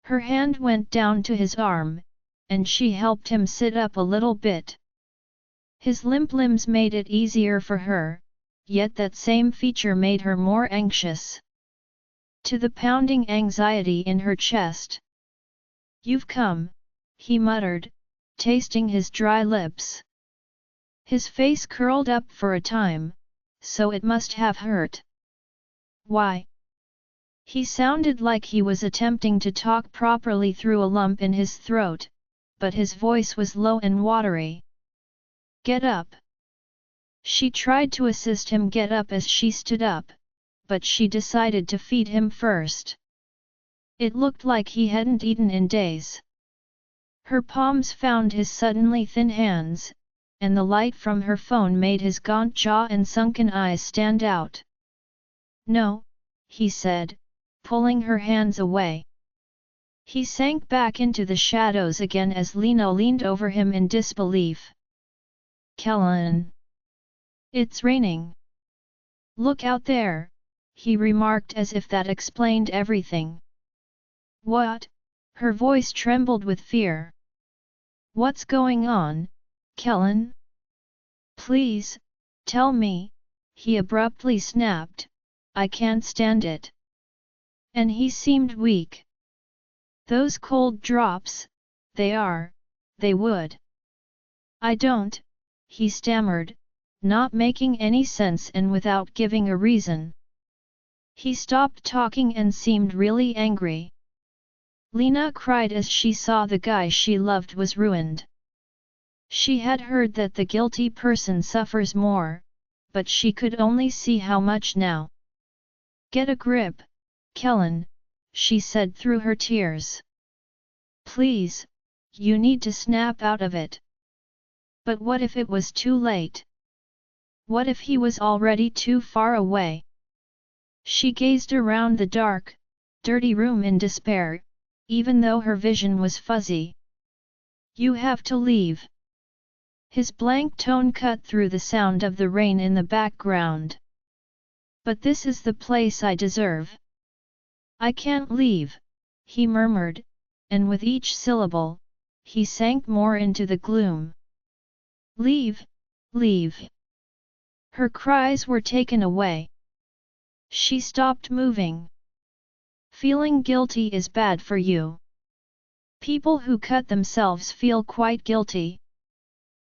Her hand went down to his arm, and she helped him sit up a little bit. His limp limbs made it easier for her, yet that same feature made her more anxious. To the pounding anxiety in her chest. "You've come," he muttered, tasting his dry lips. His face curled up for a time, so it must have hurt. "Why?" He sounded like he was attempting to talk properly through a lump in his throat, but his voice was low and watery. "Get up." She tried to assist him get up as she stood up, but she decided to feed him first. It looked like he hadn't eaten in days. Her palms found his suddenly thin hands, and the light from her phone made his gaunt jaw and sunken eyes stand out. "No," he said, pulling her hands away. He sank back into the shadows again as Lena leaned over him in disbelief. "Kellen. It's raining. Look out there," he remarked as if that explained everything. "What?" Her voice trembled with fear. "What's going on, Kellen? Please, tell me," he abruptly snapped. "I can't stand it." And he seemed weak. "Those cold drops, they would." "I don't," he stammered, not making any sense and without giving a reason. He stopped talking and seemed really angry. Lena cried as she saw the guy she loved was ruined. She had heard that the guilty person suffers more, but she could only see how much now. "Get a grip, Kellen," she said through her tears. "Please, you need to snap out of it." But what if it was too late? What if he was already too far away? She gazed around the dark, dirty room in despair, even though her vision was fuzzy. "You have to leave." His blank tone cut through the sound of the rain in the background. "But this is the place I deserve." "I can't leave," he murmured, and with each syllable, he sank more into the gloom. "Leave, leave." Her cries were taken away. She stopped moving. "Feeling guilty is bad for you. People who cut themselves feel quite guilty.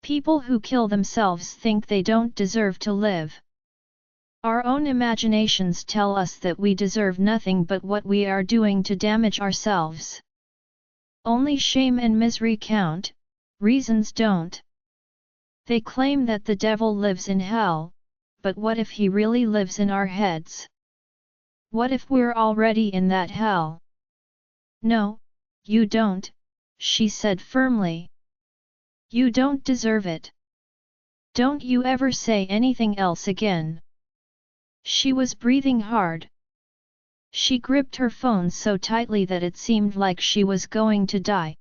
People who kill themselves think they don't deserve to live. Our own imaginations tell us that we deserve nothing but what we are doing to damage ourselves. Only shame and misery count, reasons don't. They claim that the devil lives in hell, but what if he really lives in our heads? What if we're already in that hell?" "No, you don't," she said firmly. "You don't deserve it. Don't you ever say anything else again." She was breathing hard. She gripped her phone so tightly that it seemed like she was going to die.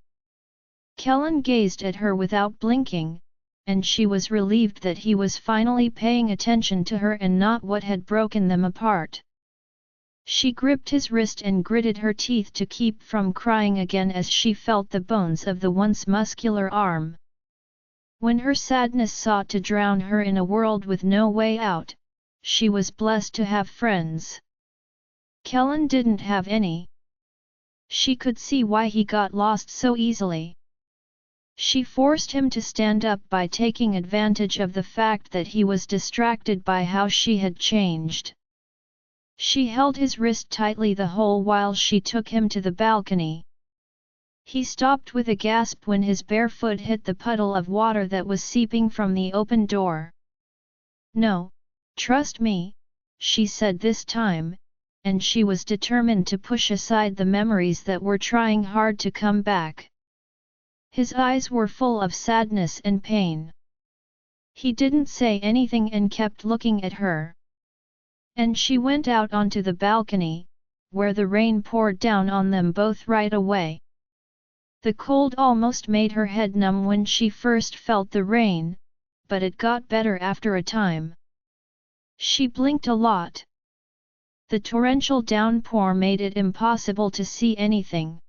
Kellen gazed at her without blinking, and she was relieved that he was finally paying attention to her and not what had broken them apart. She gripped his wrist and gritted her teeth to keep from crying again as she felt the bones of the once muscular arm. When her sadness sought to drown her in a world with no way out, she was blessed to have friends. Kellen didn't have any. She could see why he got lost so easily. She forced him to stand up by taking advantage of the fact that he was distracted by how she had changed. She held his wrist tightly the whole while she took him to the balcony. He stopped with a gasp when his bare foot hit the puddle of water that was seeping from the open door. "No, trust me," she said this time, and she was determined to push aside the memories that were trying hard to come back. His eyes were full of sadness and pain. He didn't say anything and kept looking at her. And she went out onto the balcony, where the rain poured down on them both right away. The cold almost made her head numb when she first felt the rain, but it got better after a time. She blinked a lot. The torrential downpour made it impossible to see anything.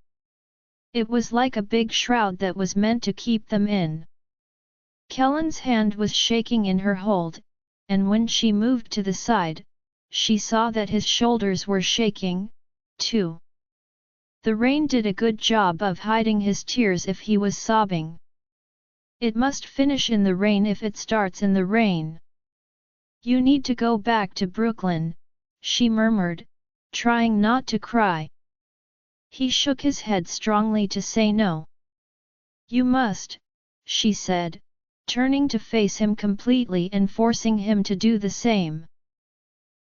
It was like a big shroud that was meant to keep them in. Kellen's hand was shaking in her hold, and when she moved to the side, she saw that his shoulders were shaking, too. The rain did a good job of hiding his tears if he was sobbing. It must finish in the rain if it starts in the rain. You need to go back to Brooklyn, she murmured, trying not to cry. He shook his head strongly to say no. You must, she said, turning to face him completely and forcing him to do the same.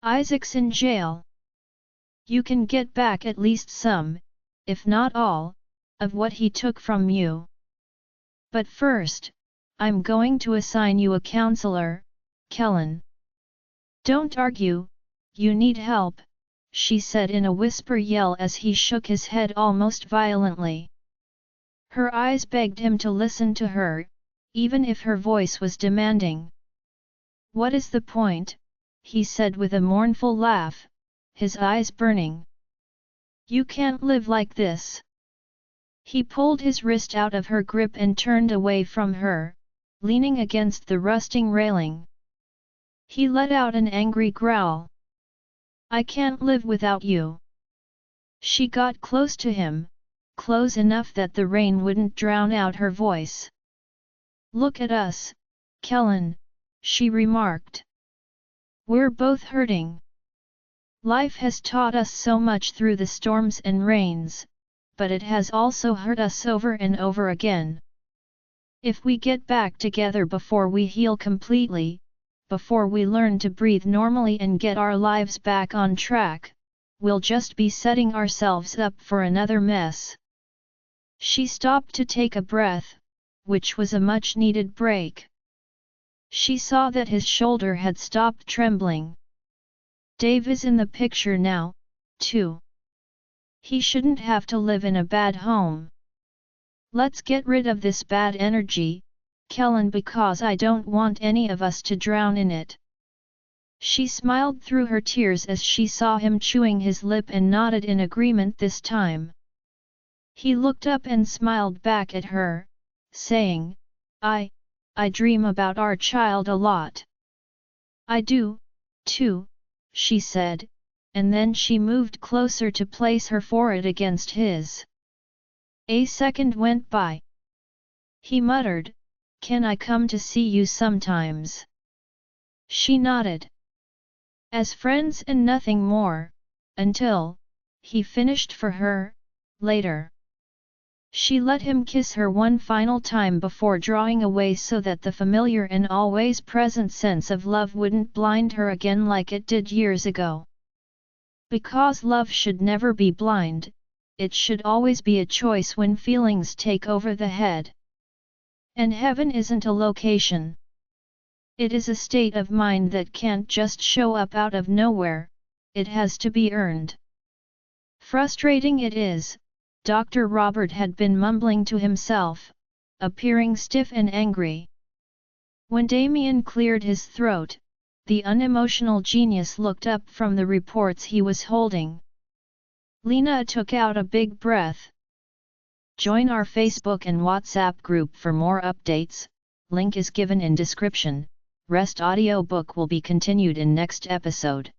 Isaac's in jail. You can get back at least some, if not all, of what he took from you. But first, I'm going to assign you a counselor, Kellen. Don't argue, you need help, she said in a whisper yell as he shook his head almost violently. Her eyes begged him to listen to her, even if her voice was demanding. What is the point? He said with a mournful laugh, his eyes burning. You can't live like this. He pulled his wrist out of her grip and turned away from her, leaning against the rusting railing. He let out an angry growl. I can't live without you. She got close to him, close enough that the rain wouldn't drown out her voice. Look at us, Kellen, she remarked. We're both hurting. Life has taught us so much through the storms and rains, but it has also hurt us over and over again. If we get back together before we heal completely, before we learn to breathe normally and get our lives back on track, we'll just be setting ourselves up for another mess. She stopped to take a breath, which was a much-needed break. She saw that his shoulder had stopped trembling. Dave is in the picture now, too. He shouldn't have to live in a bad home. Let's get rid of this bad energy, Kellen, because I don't want any of us to drown in it. She smiled through her tears as she saw him chewing his lip and nodded in agreement this time. He looked up and smiled back at her, saying, I dream about our child a lot. I do, too, she said, and then she moved closer to place her forehead against his. A second went by. He muttered, Can I come to see you sometimes? She nodded. As friends and nothing more, until, he finished for her, later. She let him kiss her one final time before drawing away so that the familiar and always present sense of love wouldn't blind her again like it did years ago. Because love should never be blind, it should always be a choice when feelings take over the head. And heaven isn't a location. It is a state of mind that can't just show up out of nowhere, it has to be earned. Frustrating it is, Dr. Robert had been mumbling to himself, appearing stiff and angry. When Damien cleared his throat, the unemotional genius looked up from the reports he was holding. Lena took out a big breath. Join our Facebook and WhatsApp group for more updates, link is given in description. Rest audiobook will be continued in next episode.